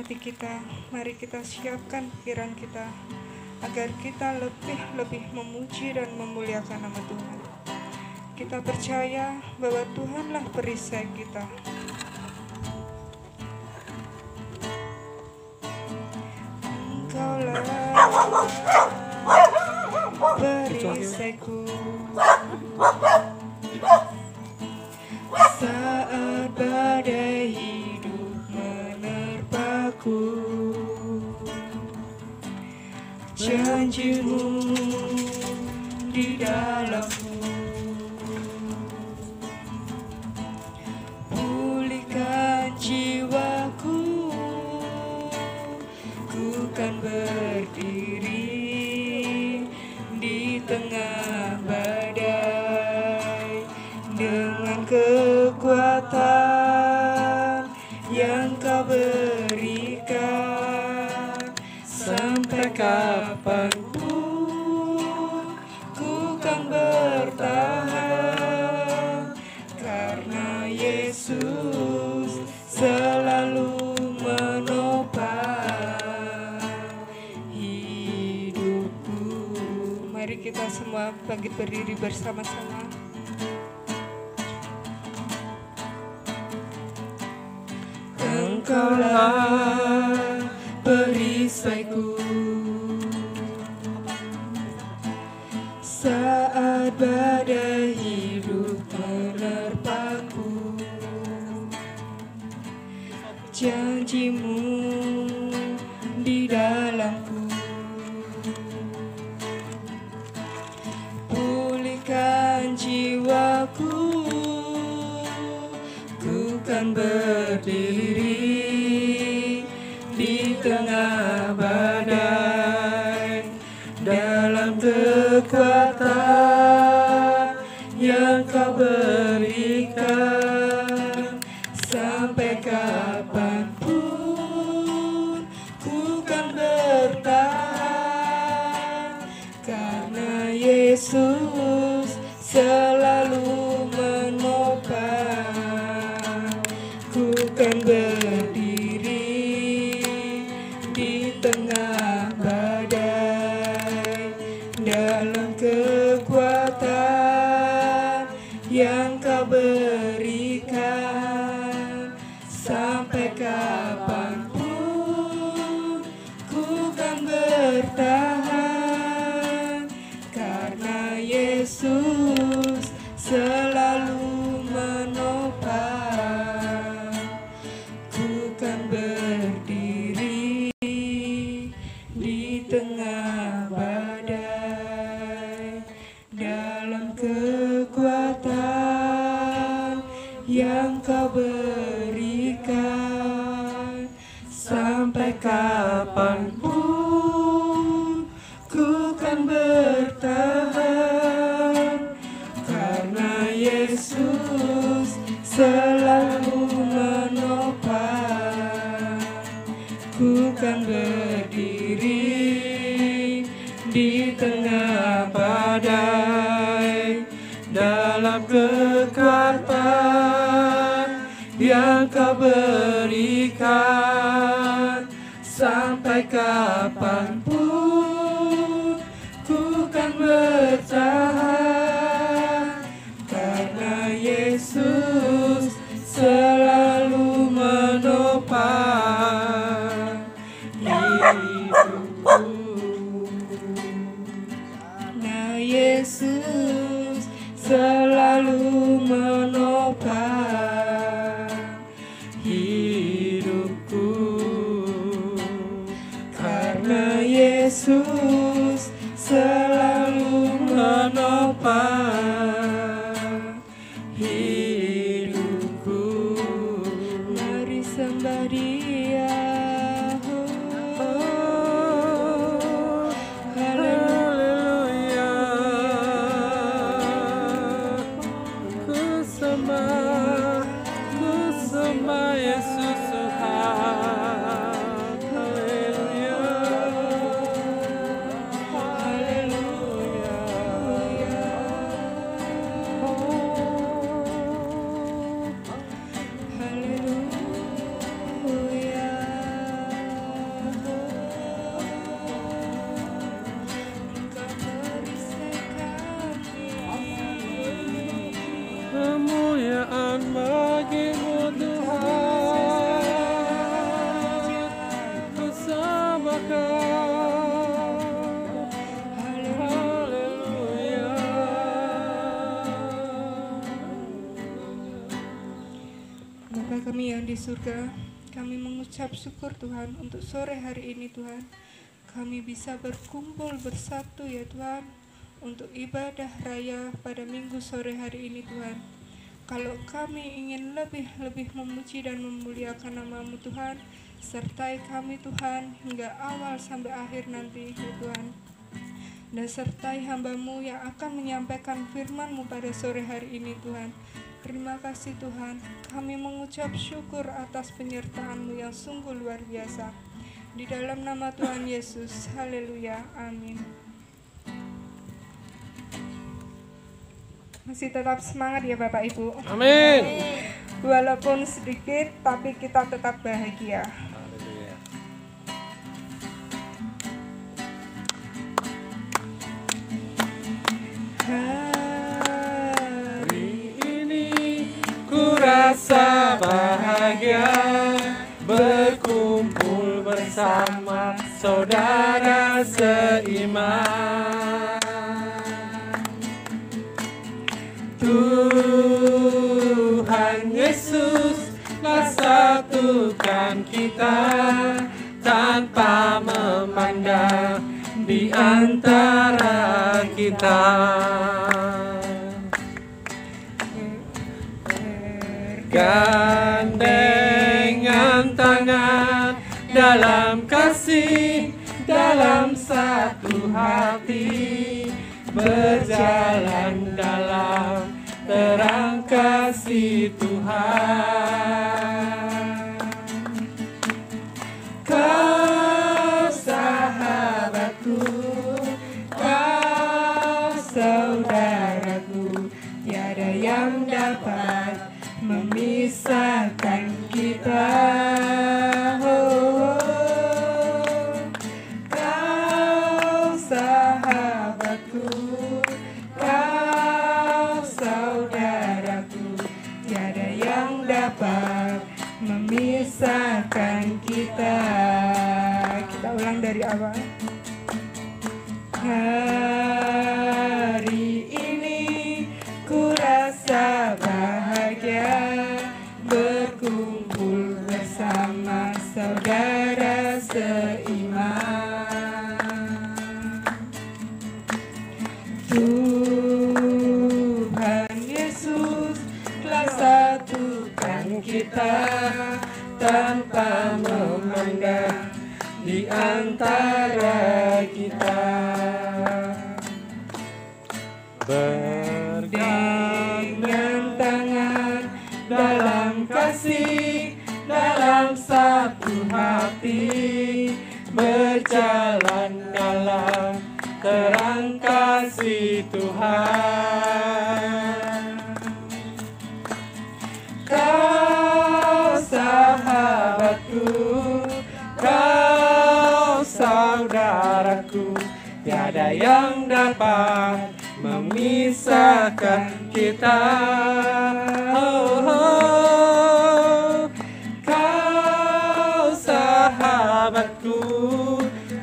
hati kita, mari kita siapkan pikiran kita agar kita lebih memuji dan memuliakan nama Tuhan. Kita percaya bahwa Tuhanlah perisai kita. Engkaulah perisaiku saat badai hidup menerpaku. Janji-Mu di dalamku, pulihkan jiwaku. Ku kan berdiri di tengah badai dengan kekuatan yang Kau berikan. Sampai kapanpun ku kan bertahan, karena Yesus selalu menopang hidupku. Mari kita semua bangkit berdiri bersama-sama. Engkaulah perisaiku saat badai hidup menerpaku. Janji-Mu di dalamku, pulihkan jiwaku. Ku kan berdiri di tengah badai dalam kekuatan yang Kau berikan. Sampai kapanpun ku kan bertahan, karena Yesus selalu menopang. Ku kan berdiri di tengah badai dalam kekuatan yang Kau berikan. Sampai kapanpun ku kan bertahan, karena Yesus selalu menopang. Ku kan berdiri di tengah badai dalam kekuatan yang Kau berikan. Sampai kapanpun ku kan bertahan, karena Yesus selalu menopang. Ku kan berdiri di tengah badai dalam kekuatan yang Kau berikan. Sampai kapanpun ku kan bertahan, karena Yesus selalu menopang hidupku. Nah, Yesus selalu menopang hidupku, karena Yesus selalu menopang hidupku. Mari sembah Dia. Haleluya. Ku sembah Yesus Tuhan. Haleluya. Haleluya. Kami yang di surga, kami mengucap syukur Tuhan untuk sore hari ini Tuhan. Kami bisa berkumpul bersatu ya Tuhan untuk ibadah raya pada minggu sore hari ini Tuhan. Kalau kami ingin lebih memuji dan memuliakan nama-Mu Tuhan, sertai kami Tuhan hingga awal sampai akhir nanti ya Tuhan. Dan sertai hamba-Mu yang akan menyampaikan firman-Mu pada sore hari ini Tuhan. Terima kasih Tuhan, kami mengucap syukur atas penyertaan-Mu yang sungguh luar biasa. Di dalam nama Tuhan Yesus, haleluya, amin. Masih tetap semangat ya Bapak Ibu. Amin. Walaupun sedikit, tapi kita tetap bahagia. Rasa bahagia berkumpul bersama saudara seiman. Tuhan Yesus telah satukan kita tanpa memandang di antara kita. Gandengan tangan dalam kasih, dalam satu hati, berjalan dalam terang kasih Tuhan. Kau sahabatku, kau saudaraku, tiada yang dapat memisahkan kita. Kau sahabatku, kau saudaraku, tiada yang dapat memisahkan kita. Kita ulang dari awal. Hari ini ku rasa bahagia berkumpul bersama saudara seiman. Tuhan Yesus telah satukan kita tanpa memandang di antara kita. Bergandengan tangan dalam kasih, dalam satu hati, berjalan dalam terang kasih Tuhan. Kau sahabatku, kau saudaraku, tiada yang dapat memisahkan kita. Kau sahabatku,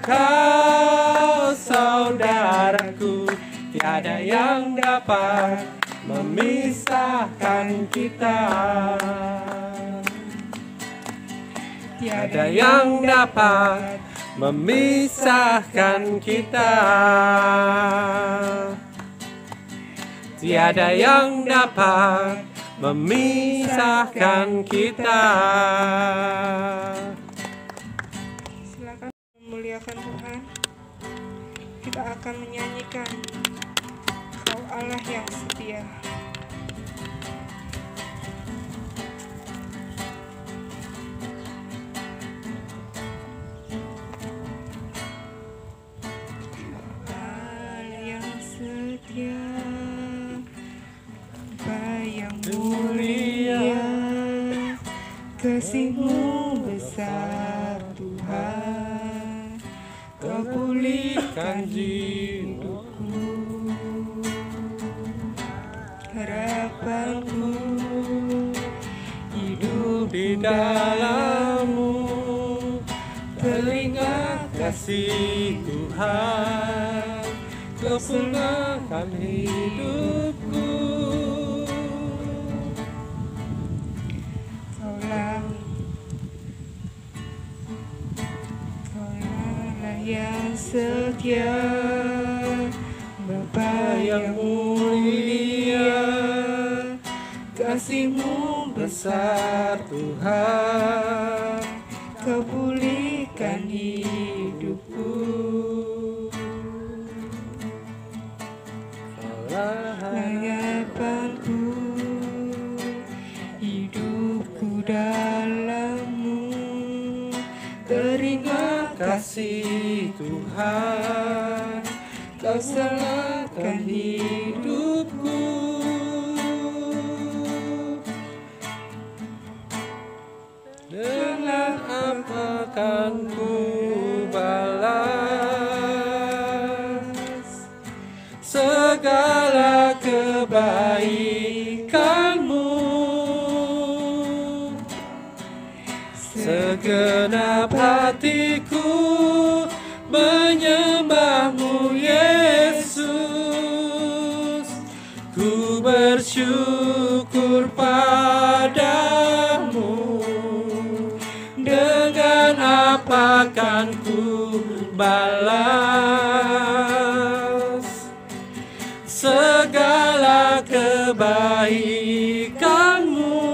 kau saudaraku, tiada yang dapat memisahkan kita. Tiada yang dapat memisahkan kita. Tiada yang dapat memisahkan kita. Silakan memuliakan Tuhan. Kita akan menyanyikan Kau Allah yang setia. Allah yang setia, yang mulia, kasih-Mu besar Tuhan, Kau pulihkan hidupku, harapanku hidup Di dalam-Mu teringat kasih Tuhan, Kau pulihkan hidupku. Kaulah yang setia, Bapa yang mulia, kasih-Mu besar Tuhan, Kau pulihkan hidupku. Layapanku, hidupku dalam-Mu, teringat kasih Tuhan, Kau selamatkan hidupku. Dengan apa akan ku balas segala kebaikan-Mu? Segenap hatiku menyembah-Mu, Yesus. Ku bersyukur padamu. Dengan apa akan ku balas segala kebaikan-Mu?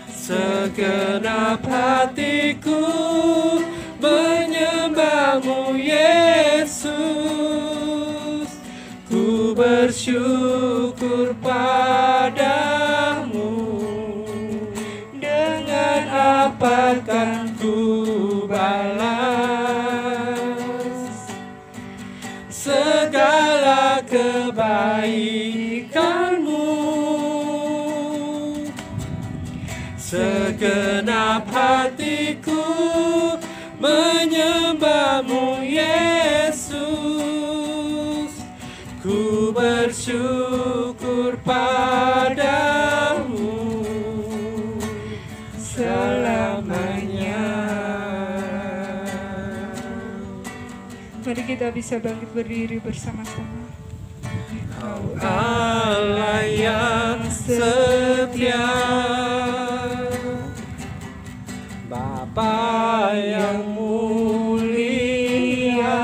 Segenap hatiku menyembah-Mu, Yesus. Ku bersyukur padamu. Dengan apa akan ku balas segala kebaikan-Mu? Segenap hatiku menyembah-Mu, Yesus. Ku bersyukur padamu selamanya. Mari kita bisa bangkit berdiri bersama-sama. Kau Allah yang setia, Bapa yang mulia,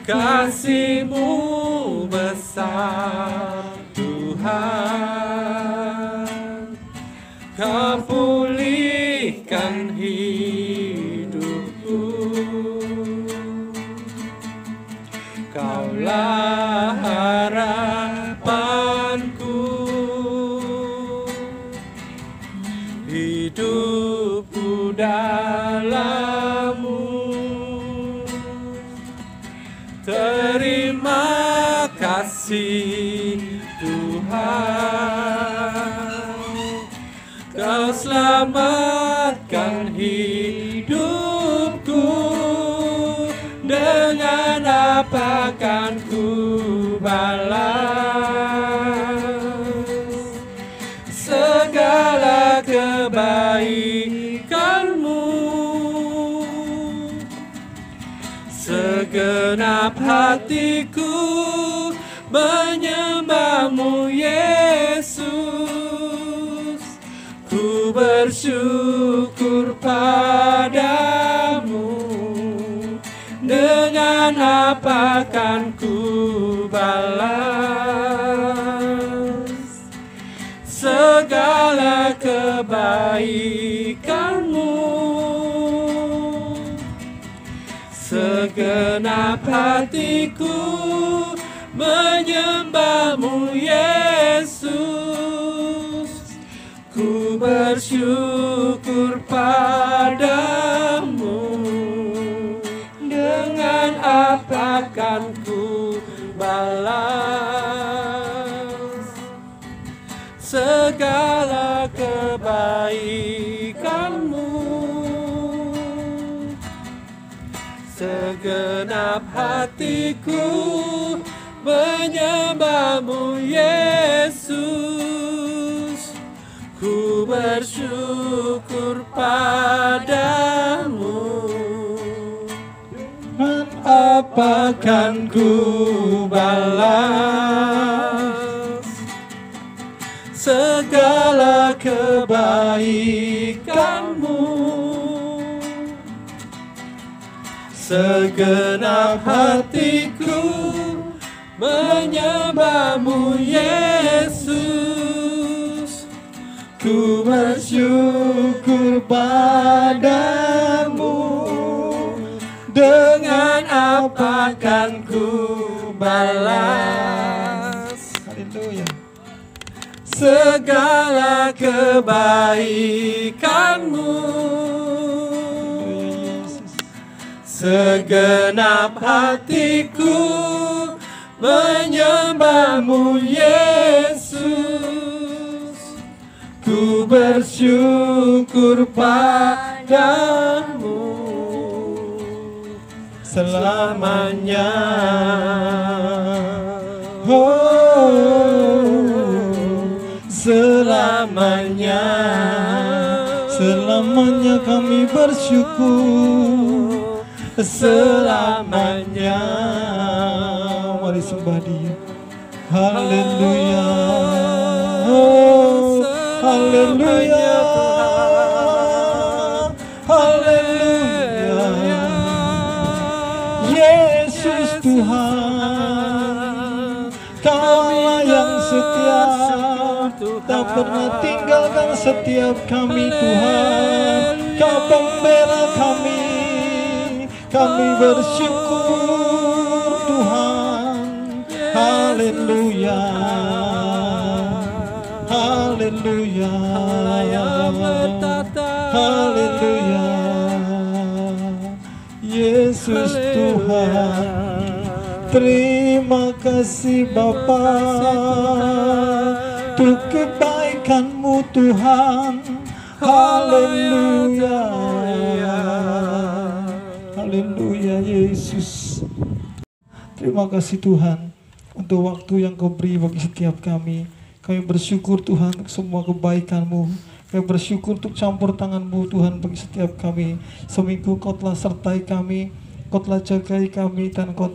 kasih-Mu besar Tuhan, Kau pulihkan hidupku. Kaulah harapanku, hidupku dalam-Mu. Terima kasih Tuhan, Kau selamatkan hidupku. Dengan apa akan ku balas segala kebaikan-Mu? Segenap hatiku menyembah-Mu, Yesus. Ku bersyukur padamu. Dengan apa akan ku balas segala kebaikan-Mu? Segenap hatiku menyembah-Mu, Yesus. Ku bersyukur padamu. Dengan apa akan ku balas segala kebaikan-Mu? Segenap hatiku menyembah-Mu, Yesus. Ku bersyukur padamu. Dan apa akan ku balas segala kebaikan-Mu? segenap hatiku menyembah-Mu Yesus. Ku bersyukur padamu, dengan apa kan ku balas Haleluya. segala kebaikan-Mu. Segenap hatiku menyembah-Mu Yesus. Ku bersyukur padamu selamanya. Selamanya, Selamanya kami bersyukur. selamanya. Mari sembah Dia. Haleluya. Haleluya. Haleluya. Yesus Tuhan, Kaulah yang setia, tak pernah tinggalkan setiap kami Tuhan. Kau pembela kami bersyukur Tuhan. Haleluya. Haleluya. Haleluya. Yesus Tuhan, terima kasih Bapa untuk kebaikan-Mu Tuhan. Haleluya. Haleluya Yesus. Terima kasih Tuhan untuk waktu yang Kau beri bagi setiap kami. Kami bersyukur Tuhan untuk semua kebaikan-Mu. Kami bersyukur untuk campur tangan-Mu Tuhan bagi setiap kami. Seminggu Kau telah sertai kami, Kau telah jagai kami, dan Kau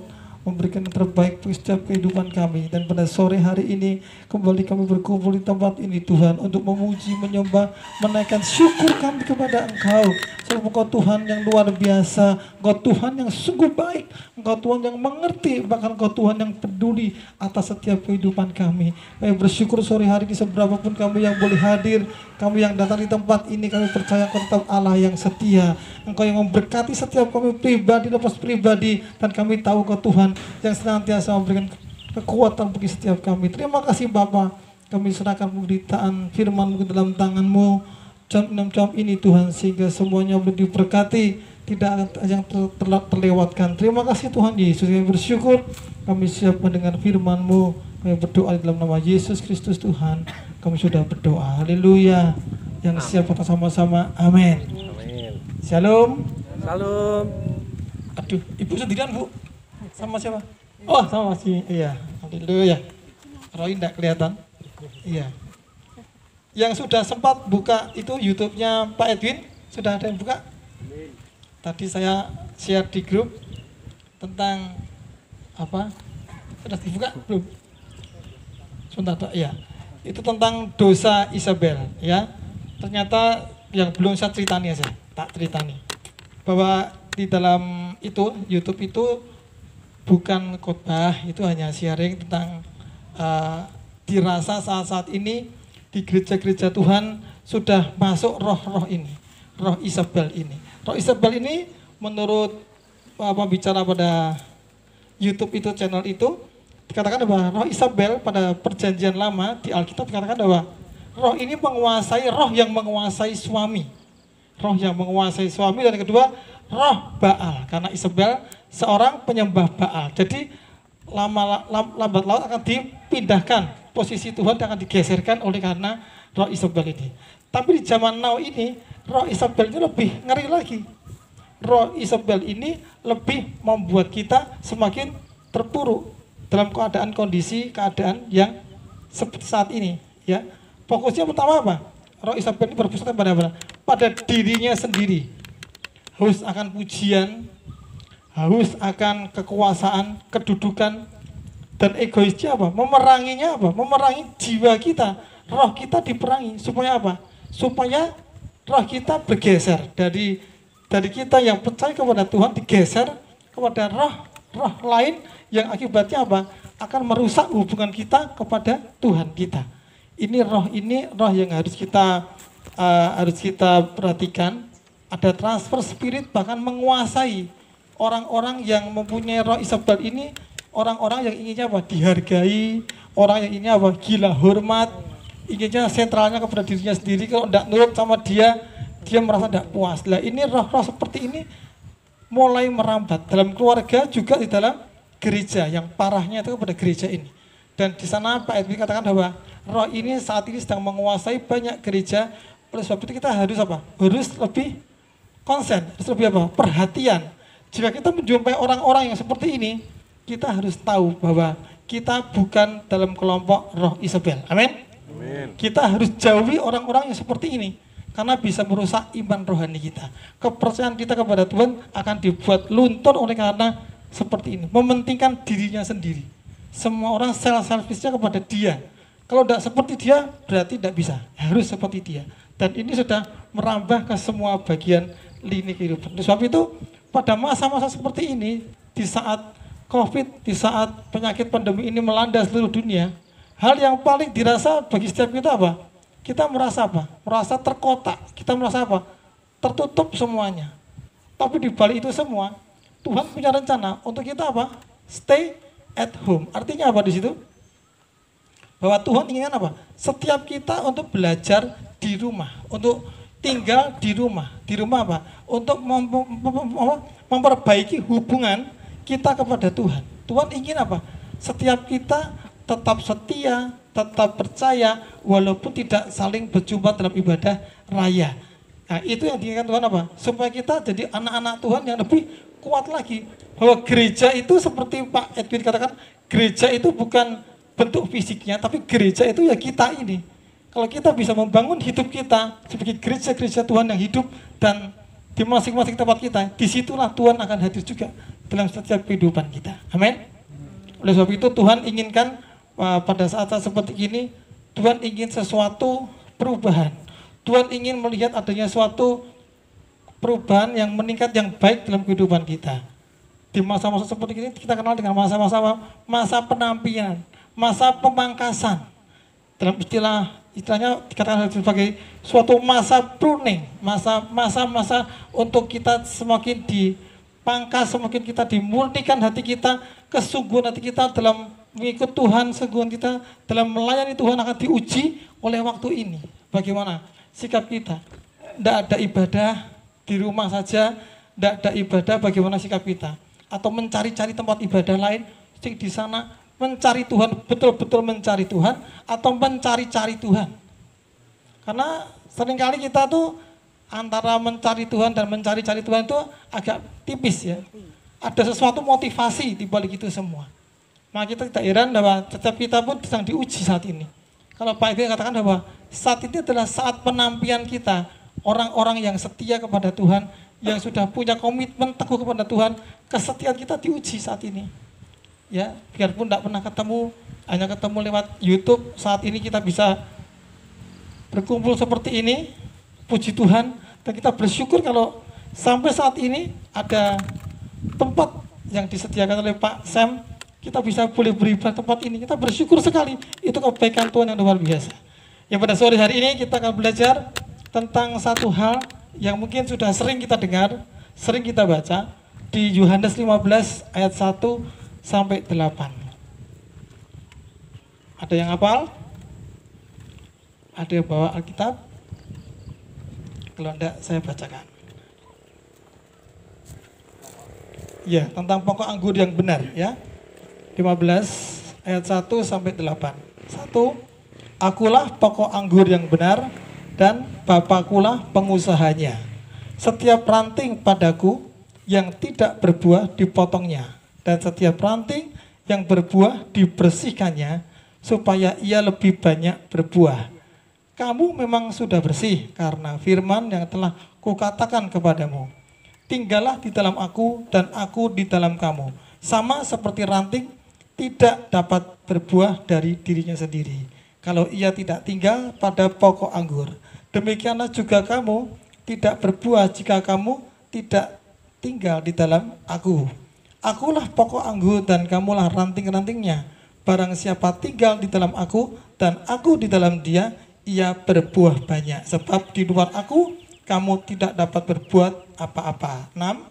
memberikan yang terbaik untuk setiap kehidupan kami. Dan pada sore hari ini kembali kami berkumpul di tempat ini Tuhan, untuk memuji, menyembah, menaikkan syukur kami kepada Engkau. Sebab Engkau Tuhan yang luar biasa, Engkau Tuhan yang sungguh baik, Engkau Tuhan yang mengerti, bahkan Engkau Tuhan yang peduli atas setiap kehidupan kami. Kami bersyukur sore hari ini, seberapapun kami yang boleh hadir, kami yang datang di tempat ini, kami percaya Engkau tetap Allah yang setia. Engkau yang memberkati setiap kami pribadi lepas pribadi, dan kami tahu Engkau Tuhan yang senantiasa memberikan kekuatan bagi setiap kami. Terima kasih Bapa. Kami serahkan pemberitaan firman-Mu ke dalam tangan-Mu jam 6 jam ini Tuhan, sehingga semuanya boleh diberkati, tidak ada yang terlewatkan. Terima kasih Tuhan Yesus. Kami bersyukur, kami siap mendengar firman-Mu. Kami berdoa di dalam nama Yesus Kristus Tuhan. Kami sudah berdoa. Haleluya. Yang siap kita sama-sama. Amin. Shalom. Salam. Aduh, Ibu sendirian Bu? Sama siapa? Oh, sama si. Iya. Haleluya. Roy enggak kelihatan. Iya. Yang sudah sempat buka itu YouTube-nya Pak Edwin, sudah ada yang buka? Tadi saya share di grup tentang apa? Sudah dibuka belum? Sebentar, iya. Itu tentang dosa Isabel, ya. Ternyata yang belum saya ceritani aja, tak ceritani. Bahwa di dalam itu YouTube itu bukan khotbah, itu hanya sharing tentang dirasa saat-saat ini di gereja-gereja Tuhan sudah masuk roh-roh ini, roh Isabel ini. Roh Isabel ini menurut pembicara pada YouTube itu, channel itu, dikatakan bahwa roh Isabel pada perjanjian lama di Alkitab dikatakan bahwa roh ini menguasai, roh yang menguasai suami. Roh yang menguasai suami, dan kedua roh Baal, karena Isabel seorang penyembah Baal. Jadi lambat laun akan dipindahkan, posisi Tuhan akan digeserkan oleh karena roh Isabel ini. Tapi di zaman now ini roh Isabel ini lebih ngeri lagi. Roh Isabel ini lebih membuat kita semakin terpuruk dalam keadaan yang seperti saat ini, ya. Fokusnya pertama apa? Roh Isabel ini berpusat pada apa? Pada dirinya sendiri. Haus akan pujian, haus akan kekuasaan, kedudukan, dan egoisnya apa? Memeranginya apa? Memerangi jiwa kita, roh kita diperangi. Supaya apa? Supaya roh kita bergeser dari kita yang percaya kepada Tuhan, digeser kepada roh lain yang akibatnya apa? Akan merusak hubungan kita kepada Tuhan kita. Ini roh yang harus kita perhatikan. Ada transfer spirit bahkan menguasai orang-orang yang mempunyai roh Isabel ini, orang-orang yang inginnya apa? Dihargai, orang yang inginnya apa? Gila hormat, inginnya sentralnya kepada dirinya sendiri. Kalau tidak nurut sama dia merasa tidak puas. Nah, ini roh-roh seperti ini mulai merambat dalam keluarga, juga di dalam gereja. Yang parahnya itu kepada gereja ini. Dan di sana Pak Edwin katakan bahwa roh ini saat ini sedang menguasai banyak gereja. Oleh sebab itu kita harus apa? Harus lebih konsen, harus lebih apa? Perhatian. Jika kita menjumpai orang-orang yang seperti ini, kita harus tahu bahwa kita bukan dalam kelompok roh Isabel. Amin. Kita harus jauhi orang-orang yang seperti ini, karena bisa merusak iman rohani kita. Kepercayaan kita kepada Tuhan akan dibuat luntur oleh karena seperti ini. Mementingkan dirinya sendiri. Semua orang self-service-nya kepada dia. Kalau tidak seperti dia, berarti tidak bisa. Harus seperti dia. Dan ini sudah merambah ke semua bagian lini kehidupan. Oleh sebab itu, pada masa-masa seperti ini, di saat COVID, di saat penyakit pandemi ini melanda seluruh dunia, hal yang paling dirasa bagi setiap kita apa? Kita merasa apa? Merasa terkotak. Kita merasa apa? Tertutup semuanya. Tapi di balik itu semua, Tuhan punya rencana untuk kita apa? Stay at home. Artinya apa di situ? Bahwa Tuhan inginkan apa? Setiap kita untuk belajar di rumah, untuk tinggal di rumah. Di rumah apa? Untuk memperbaiki hubungan kita kepada Tuhan. Tuhan ingin apa? Setiap kita tetap setia, tetap percaya, walaupun tidak saling berjumpa dalam ibadah raya. Nah, itu yang diinginkan Tuhan apa? Supaya kita jadi anak-anak Tuhan yang lebih kuat lagi. Bahwa gereja itu seperti Pak Edwin katakan, gereja itu bukan bentuk fisiknya, tapi gereja itu ya kita ini. Kalau kita bisa membangun hidup kita sebagai gereja-gereja Tuhan yang hidup dan di masing-masing tempat kita, disitulah Tuhan akan hadir juga dalam setiap kehidupan kita. Amin. Oleh sebab itu Tuhan inginkan pada saat-saat seperti ini, Tuhan ingin sesuatu perubahan. Tuhan ingin melihat adanya suatu perubahan yang meningkat, yang baik dalam kehidupan kita. Di masa-masa seperti ini kita kenal dengan masa penampilan, masa pemangkasan. Dalam istilahnya dikatakan sebagai suatu masa pruning, masa untuk kita semakin dipangkas, semakin kita dimurnikan hati kita, kesungguhan hati kita dalam mengikut Tuhan, kesungguhan kita dalam melayani Tuhan akan diuji oleh waktu ini. Bagaimana sikap kita? Tidak ada ibadah di rumah saja, tidak ada ibadah, bagaimana sikap kita? Atau mencari-cari tempat ibadah lain, di sana mencari Tuhan, betul-betul mencari Tuhan, atau mencari-cari Tuhan. Karena seringkali kita tuh antara mencari Tuhan dan mencari-cari Tuhan itu agak tipis ya. Ada sesuatu motivasi di balik itu semua. Maka kita tidak heran bahwa setiap kita pun sedang diuji saat ini. Kalau Pak Ibu katakan bahwa saat ini adalah saat penampian kita, orang-orang yang setia kepada Tuhan, yang sudah punya komitmen teguh kepada Tuhan, kesetiaan kita diuji saat ini. Ya, biarpun tidak pernah ketemu, hanya ketemu lewat YouTube, saat ini kita bisa berkumpul seperti ini, puji Tuhan, dan kita bersyukur kalau sampai saat ini ada tempat yang disediakan oleh Pak Sam, kita bisa boleh beribadah tempat ini. Kita bersyukur sekali, itu kebaikan Tuhan yang luar biasa. Yang pada sore hari ini kita akan belajar tentang satu hal yang mungkin sudah sering kita dengar, sering kita baca di Yohanes 15 ayat 1 sampai 8. Ada yang hafal? Ada yang bawa Alkitab? Kalau enggak, saya bacakan. Ya, tentang pokok anggur yang benar ya. 15 ayat 1 sampai 8. 1. Akulah pokok anggur yang benar dan Bapakulah pengusahanya. Setiap ranting padaku yang tidak berbuah dipotongnya, dan setiap ranting yang berbuah dibersihkannya, supaya ia lebih banyak berbuah. Kamu memang sudah bersih karena firman yang telah kukatakan kepadamu. Tinggallah di dalam aku dan aku di dalam kamu. Sama seperti ranting tidak dapat berbuah dari dirinya sendiri kalau ia tidak tinggal pada pokok anggur. Demikianlah juga kamu tidak berbuah jika kamu tidak tinggal di dalam aku. Akulah pokok anggur dan kamulah ranting-rantingnya. Barang siapa tinggal di dalam aku dan aku di dalam dia, ia berbuah banyak. Sebab di luar aku, kamu tidak dapat berbuat apa-apa. 6.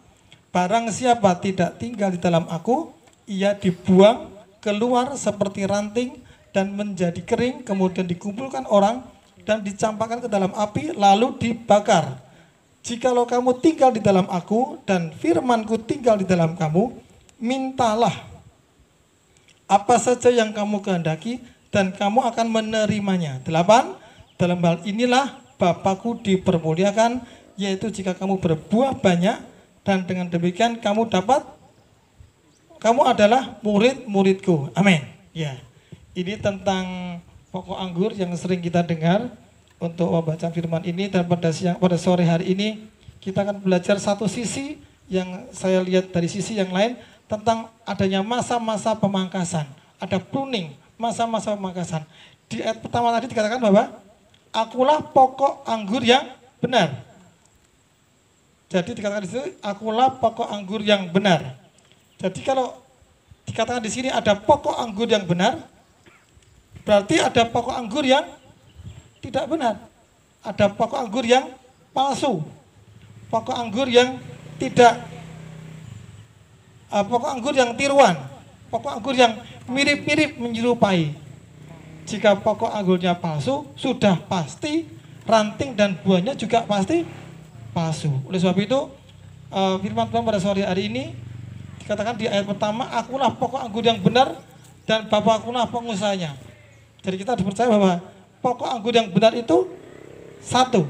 Barang siapa tidak tinggal di dalam aku, ia dibuang keluar seperti ranting dan menjadi kering, kemudian dikumpulkan orang dan dicampakkan ke dalam api, lalu dibakar. Jikalau kamu tinggal di dalam aku dan firmanku tinggal di dalam kamu, mintalah apa saja yang kamu kehendaki dan kamu akan menerimanya. 8. Dalam hal inilah Bapakku dipermuliakan, yaitu jika kamu berbuah banyak dan dengan demikian kamu adalah murid-muridku. Amin. Ya, ini tentang pokok anggur yang sering kita dengar untuk membaca firman ini. Dan pada sore hari ini kita akan belajar satu sisi yang saya lihat dari sisi yang lain tentang adanya masa-masa pemangkasan. Ada pruning, masa-masa pemangkasan. Di ayat pertama tadi dikatakan bahwa akulah pokok anggur yang benar. Jadi dikatakan di situ, akulah pokok anggur yang benar. Jadi kalau dikatakan di sini ada pokok anggur yang benar, berarti ada pokok anggur yang tidak benar. Ada pokok anggur yang palsu. Pokok anggur yang pokok anggur yang tiruan. Pokok anggur yang mirip-mirip menyerupai. Jika pokok anggurnya palsu, sudah pasti ranting dan buahnya juga pasti palsu. Oleh sebab itu, firman Tuhan pada sore hari ini dikatakan di ayat pertama, akulah pokok anggur yang benar dan Bapakkulah pengusahanya. Jadi kita dipercaya bahwa pokok anggur yang benar itu satu.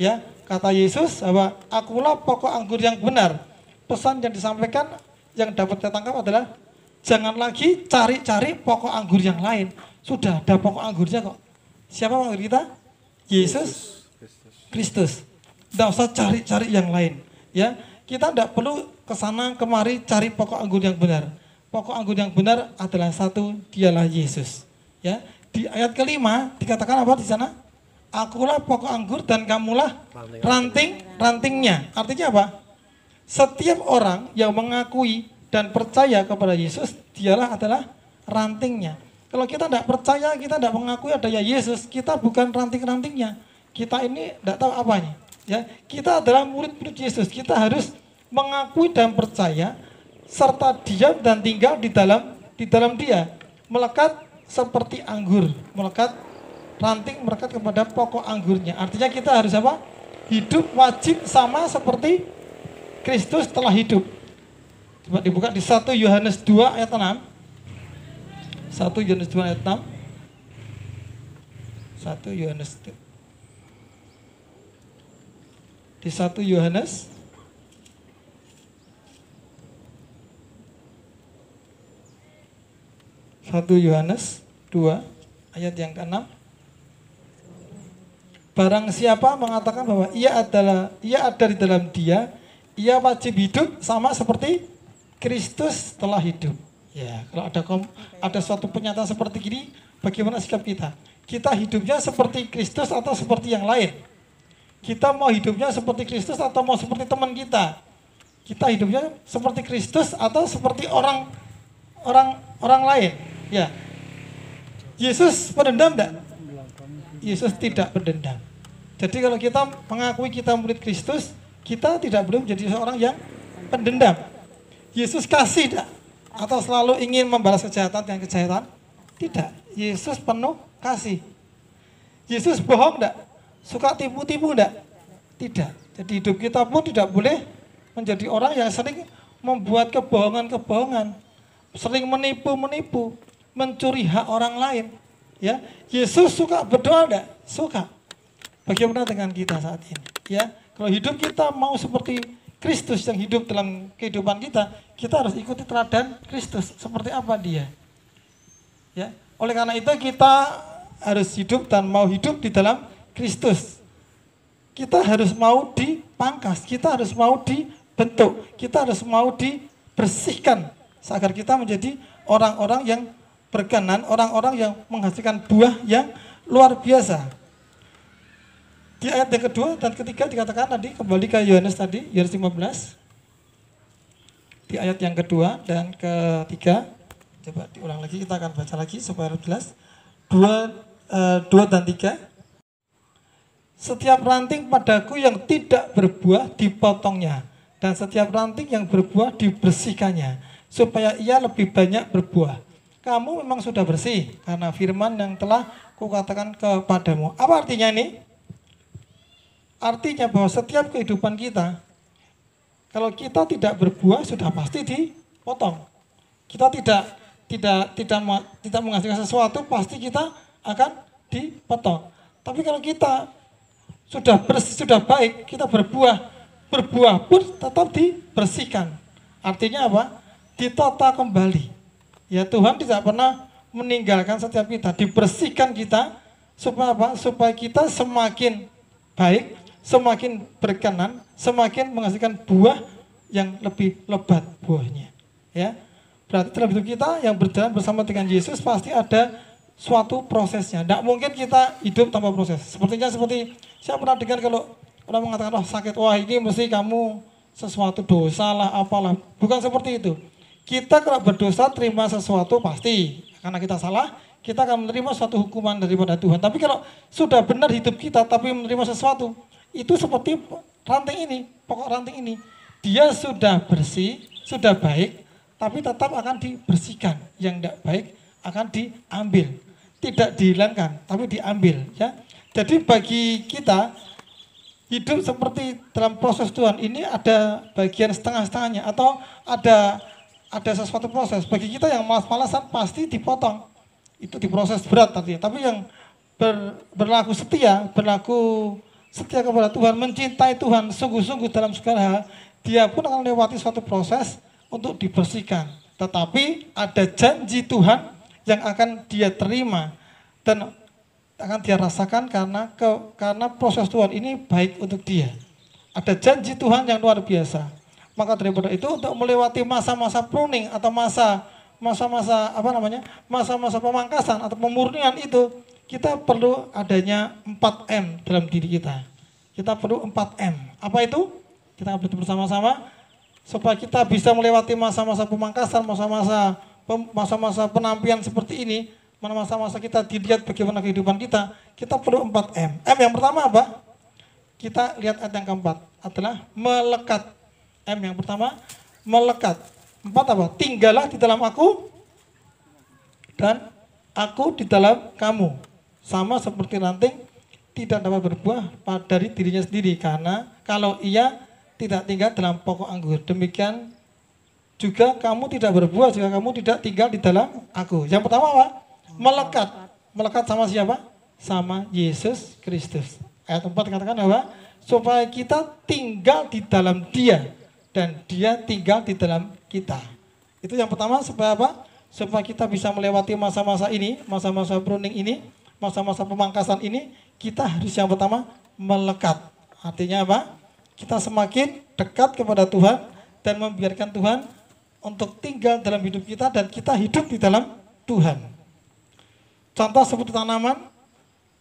Ya, kata Yesus bahwa akulah pokok anggur yang benar. Pesan yang disampaikan yang dapat kita tangkap adalah jangan lagi cari-cari pokok anggur yang lain. Sudah ada pokok anggurnya kok. Siapa pokok anggur kita? Yesus Kristus. Tidak usah cari-cari yang lain. Ya, kita tidak perlu kesana kemari cari pokok anggur yang benar. Pokok anggur yang benar adalah satu, dialah Yesus. Ya, di ayat kelima dikatakan apa di sana? Akulah pokok anggur dan kamulah ranting-rantingnya. Artinya apa? Setiap orang yang mengakui dan percaya kepada Yesus, dialah adalah rantingnya. Kalau kita tidak percaya, kita tidak mengakui adanya Yesus, kita bukan ranting-rantingnya. Kita ini tidak tahu apanya. Ya, kita adalah murid-murid Yesus. Kita harus mengakui dan percaya serta diam dan tinggal di dalam Dia. Melekat seperti anggur, melekat ranting melekat kepada pokok anggurnya. Artinya kita harus apa? Hidup wajib sama seperti Kristus telah hidup. Coba dibuka di 1 Yohanes 2 ayat 6. 1 Yohanes 2 ayat 6. 1 Yohanes 2. Di 1 Yohanes 1 Yohanes 2 ayat yang ke-6. Barang siapa mengatakan bahwa ia ada di dalam Dia, ia wajib hidup sama seperti Kristus telah hidup. Ya, kalau ada suatu pernyataan seperti ini, bagaimana sikap kita? Kita hidupnya seperti Kristus atau seperti yang lain? Kita mau hidupnya seperti Kristus atau mau seperti teman kita? Kita hidupnya seperti Kristus atau seperti orang lain? Ya. Yesus pendendam enggak? Yesus tidak pendendam. Jadi kalau kita mengakui kita murid Kristus, kita tidak boleh menjadi seorang yang pendendam. Yesus kasih enggak? Atau selalu ingin membalas kejahatan dengan kejahatan? Tidak. Yesus penuh kasih. Yesus bohong enggak? Suka tipu-tipu enggak? Tidak. Jadi hidup kita pun tidak boleh menjadi orang yang sering membuat kebohongan-kebohongan, sering menipu-menipu, mencuri hak orang lain. Ya, Yesus suka berdoa enggak? Suka. Bagaimana dengan kita saat ini? Ya, kalau hidup kita mau seperti Kristus yang hidup dalam kehidupan kita, kita harus ikuti teladan Kristus. Seperti apa Dia? Ya, oleh karena itu kita harus hidup dan mau hidup di dalam Kristus. Kita harus mau dipangkas, kita harus mau dibentuk, kita harus mau dibersihkan agar kita menjadi orang-orang yang berkenan, orang-orang yang menghasilkan buah yang luar biasa. Di ayat yang kedua dan ketiga dikatakan tadi, kembali ke Yohanes tadi, Yohanes 15. di ayat yang kedua dan ketiga. Coba diulang lagi, kita akan baca lagi supaya lebih jelas. 2 dan 3. Setiap ranting padaku yang tidak berbuah dipotongnya, dan setiap ranting yang berbuah dibersihkannya, supaya ia lebih banyak berbuah. Kamu memang sudah bersih karena firman yang telah kukatakan kepadamu. Apa artinya ini? Artinya bahwa setiap kehidupan kita, kalau kita tidak berbuah sudah pasti dipotong. Kita tidak menghasilkan sesuatu, pasti kita akan dipotong. Tapi kalau kita sudah bersih, sudah baik, kita berbuah pun tetap dibersihkan. Artinya apa? Ditata kembali. Ya, Tuhan tidak pernah meninggalkan setiap kita, dibersihkan kita supaya apa? Supaya kita semakin baik, semakin berkenan, semakin menghasilkan buah yang lebih lebat buahnya. Ya. Berarti dalam hidup kita yang berjalan bersama dengan Yesus pasti ada suatu prosesnya. Tidak mungkin kita hidup tanpa proses. Sepertinya seperti saya pernah dengar kalau orang mengatakan, oh sakit, wah ini mesti kamu sesuatu dosa lah, apalah. Bukan seperti itu. Kita kalau berdosa terima sesuatu pasti. Karena kita salah, kita akan menerima suatu hukuman daripada Tuhan. Tapi kalau sudah benar hidup kita tapi menerima sesuatu, itu seperti ranting ini, pokok ranting ini. Dia sudah bersih, sudah baik, tapi tetap akan dibersihkan. Yang tidak baik akan diambil. Tidak dihilangkan, tapi diambil. Ya. Jadi bagi kita, hidup seperti dalam proses Tuhan ini ada bagian setengah-setengahnya. Atau ada sesuatu proses. Bagi kita yang malas-malasan pasti dipotong. Itu diproses berat artinya. Tapi yang berlaku setia kepada Tuhan, mencintai Tuhan sungguh-sungguh dalam segala hal, dia pun akan melewati suatu proses untuk dibersihkan. Tetapi ada janji Tuhan yang akan dia terima dan akan dia rasakan karena proses Tuhan ini baik untuk dia. Ada janji Tuhan yang luar biasa. Maka daripada itu untuk melewati masa-masa pruning atau masa-masa pemangkasan atau pemurnian itu, kita perlu adanya 4M dalam diri kita. Kita perlu 4M. Apa itu? Kita akan bersama-sama supaya kita bisa melewati masa-masa pemangkasan, masa-masa penampian seperti ini, masa-masa kita dilihat bagaimana kehidupan kita perlu 4M. M yang pertama apa? Kita lihat ayat yang keempat adalah melekat. M yang pertama, melekat. 4 apa? Tinggallah di dalam aku dan aku di dalam kamu. Sama seperti ranting tidak dapat berbuah dari dirinya sendiri, karena kalau ia tidak tinggal dalam pokok anggur. Demikian juga kamu tidak berbuah jika kamu tidak tinggal di dalam aku. Yang pertama apa? Melekat. Melekat sama siapa? Sama Yesus Kristus. Ayat 4 katakan apa? Supaya kita tinggal di dalam Dia dan Dia tinggal di dalam kita. Itu yang pertama, supaya apa? Supaya kita bisa melewati masa-masa ini, masa-masa pruning ini, masa-masa pemangkasan ini, kita harus yang pertama melekat. Artinya apa? Kita semakin dekat kepada Tuhan dan membiarkan Tuhan untuk tinggal dalam hidup kita dan kita hidup di dalam Tuhan. Contoh seperti tanaman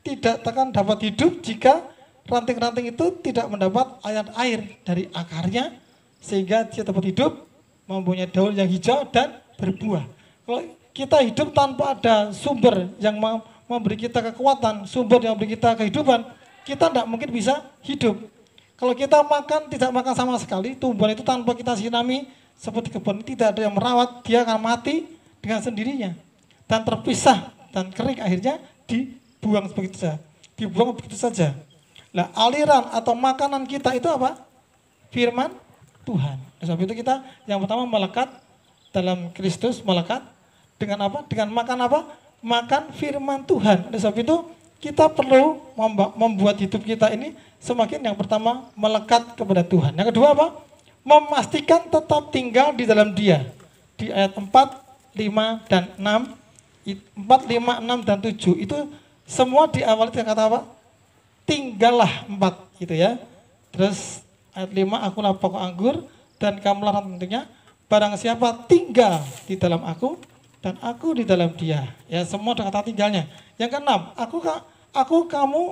tidak akan dapat hidup jika ranting-ranting itu tidak mendapat air dari akarnya sehingga dia dapat hidup, mempunyai daun yang hijau dan berbuah. Kalau kita hidup tanpa ada sumber yang memberi kita kekuatan, sumber yang memberi kita kehidupan, kita tidak mungkin bisa hidup. Kalau kita tidak makan sama sekali, tumbuhan itu tanpa kita sirami, seperti kebun tidak ada yang merawat, dia akan mati dengan sendirinya. Dan terpisah, dan kering akhirnya dibuang begitu saja. Dibuang begitu saja. Nah, aliran atau makanan kita itu apa? Firman Tuhan. Sebab itu kita yang pertama melekat dalam Kristus, melekat dengan apa? Dengan makan apa? Makan firman Tuhan. Sebab itu kita perlu membuat hidup kita ini semakin yang pertama melekat kepada Tuhan. Yang kedua apa? Memastikan tetap tinggal di dalam Dia. Di ayat 4, 5, dan 6. 4, 5, 6, dan 7 itu semua diawali dengan kata apa? Tinggallah 4 gitu ya. Terus ayat 5, akulah pokok anggur dan kamulah rantingnya. Barang siapa tinggal di dalam aku dan aku di dalam dia. Ya, semua dengan kata tinggalnya. Yang keenam, kamu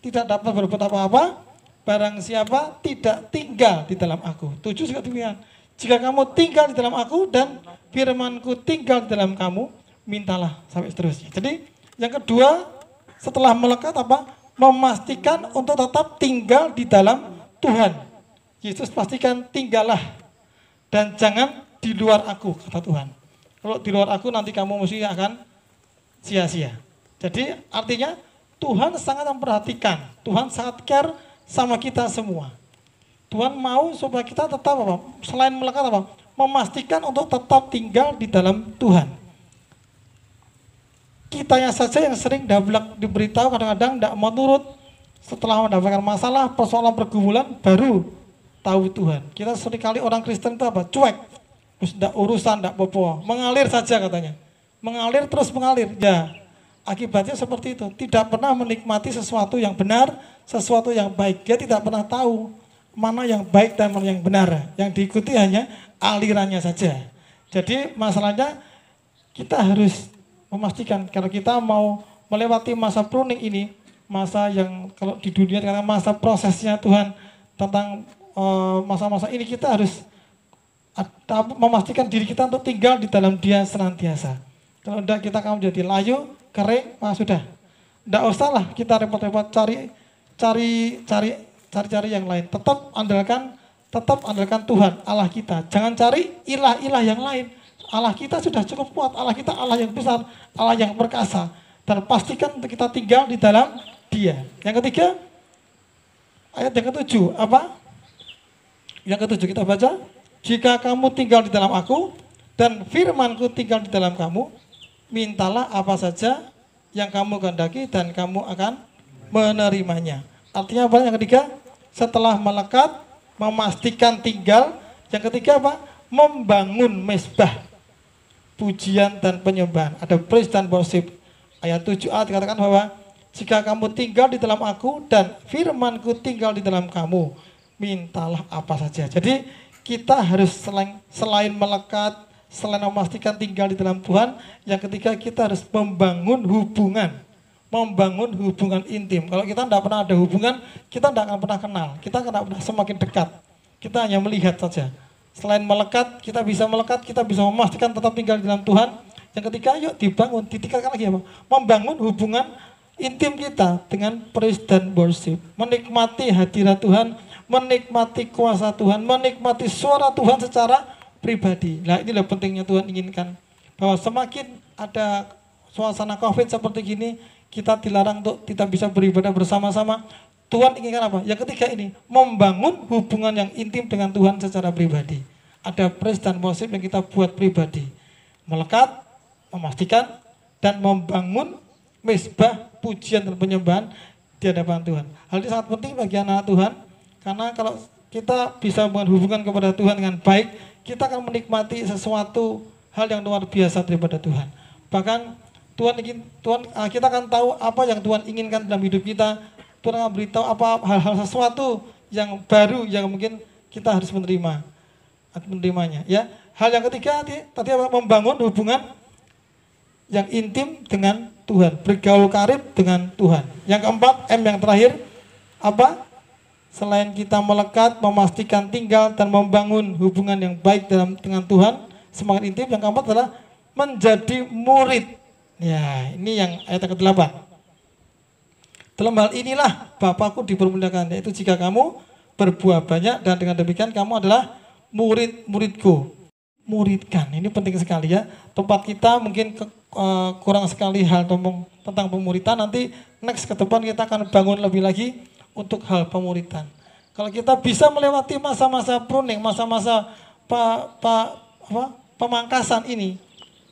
tidak dapat berbuat apa-apa barang siapa tidak tinggal di dalam aku. 7 juga demikian. Jika kamu tinggal di dalam aku dan firmanku tinggal di dalam kamu, mintalah sampai seterusnya. Jadi yang kedua setelah melekat apa? Memastikan untuk tetap tinggal di dalam Tuhan. Yesus pastikan tinggallah dan jangan di luar aku, kata Tuhan. Kalau di luar aku nanti kamu mesti akan sia-sia. Jadi artinya Tuhan sangat memperhatikan, Tuhan sangat care sama kita semua. Tuhan mau supaya kita tetap apa? Selain melekat apa? Memastikan untuk tetap tinggal di dalam Tuhan. Kitanya saja yang sering diberitahu kadang-kadang tidak mau nurut. Setelah mendapatkan masalah, persoalan, pergumulan, baru tahu Tuhan. Kita seringkali orang Kristen itu apa? Cuek. Terus tidak urusan, tidak apa-apa. Mengalir saja katanya. Mengalir terus mengalir. Ya, akibatnya seperti itu. Tidak pernah menikmati sesuatu yang benar, sesuatu yang baik. Dia tidak pernah tahu mana yang baik dan mana yang benar. Yang diikuti hanya alirannya saja. Jadi masalahnya kita harus memastikan kalau kita mau melewati masa pruning ini, masa yang kalau di dunia karena masa prosesnya Tuhan tentang masa-masa ini, kita harus memastikan diri kita untuk tinggal di dalam Dia senantiasa. Kalau tidak kita akan menjadi layu, kering, sudah. Tidak usahlah kita repot-repot cari yang lain. Tetap andalkan Tuhan Allah kita. Jangan cari ilah-ilah yang lain. Allah kita sudah cukup kuat. Allah kita Allah yang besar, Allah yang perkasa. Dan pastikan untuk kita tinggal di dalam Dia. Yang ketiga, ayat yang ketujuh apa? Yang ketujuh kita baca. Jika kamu tinggal di dalam aku dan firmanku tinggal di dalam kamu, mintalah apa saja yang kamu kehendaki dan kamu akan menerimanya. Artinya apa? Yang ketiga, setelah melekat, memastikan tinggal. Yang ketiga apa? Membangun mezbah, pujian dan penyembahan. Ada praise dan worship. Ayat 7a dikatakan bahwa jika kamu tinggal di dalam aku dan firmanku tinggal di dalam kamu, mintalah apa saja. Jadi kita harus selain melekat, selain memastikan tinggal di dalam Tuhan, yang ketiga kita harus membangun hubungan intim. Kalau kita tidak pernah ada hubungan, kita tidak akan pernah kenal, kita tidak pernah semakin dekat. Kita hanya melihat saja. Selain melekat, kita bisa memastikan tetap tinggal di dalam Tuhan. Yang ketiga, yuk dibangun, ditingkatkan lagi apa? Membangun hubungan intim kita dengan praise dan worship. Menikmati hadirat Tuhan, menikmati kuasa Tuhan, menikmati suara Tuhan secara pribadi. Nah, inilah pentingnya Tuhan inginkan. Bahwa semakin ada suasana COVID seperti gini, kita dilarang untuk tidak bisa beribadah bersama-sama. Tuhan inginkan apa? Yang ketiga ini, membangun hubungan yang intim dengan Tuhan secara pribadi. Ada praise dan worship yang kita buat pribadi. Melekat, memastikan, dan membangun mezbah, pujian dan penyembahan di hadapan Tuhan. Hal ini sangat penting bagi anak Tuhan, karena kalau kita bisa membangun hubungan kepada Tuhan dengan baik, kita akan menikmati sesuatu hal yang luar biasa daripada Tuhan. Bahkan kita akan tahu apa yang Tuhan inginkan dalam hidup kita. Tuhan akan beritahu apa hal-hal sesuatu yang baru yang mungkin kita harus menerimanya. Ya, hal yang ketiga tadi apa? Membangun hubungan yang intim dengan Tuhan, bergaul karib dengan Tuhan. Yang keempat, M yang terakhir apa? Selain kita melekat, memastikan tinggal dan membangun hubungan yang baik dengan Tuhan, semakin intim. Yang keempat adalah menjadi murid. Ya, ini yang ayat ke-8. Dalam hal inilah Bapakku dipermuliakan, yaitu jika kamu berbuah banyak dan dengan demikian kamu adalah murid-muridku. Muridkan, ini penting sekali ya. Tempat kita mungkin kurang sekali hal tentang pemuritan. Nanti next ke depan kita akan bangun lebih lagi untuk hal pemuritan. Kalau kita bisa melewati masa-masa pruning, masa-masa pemangkasan ini,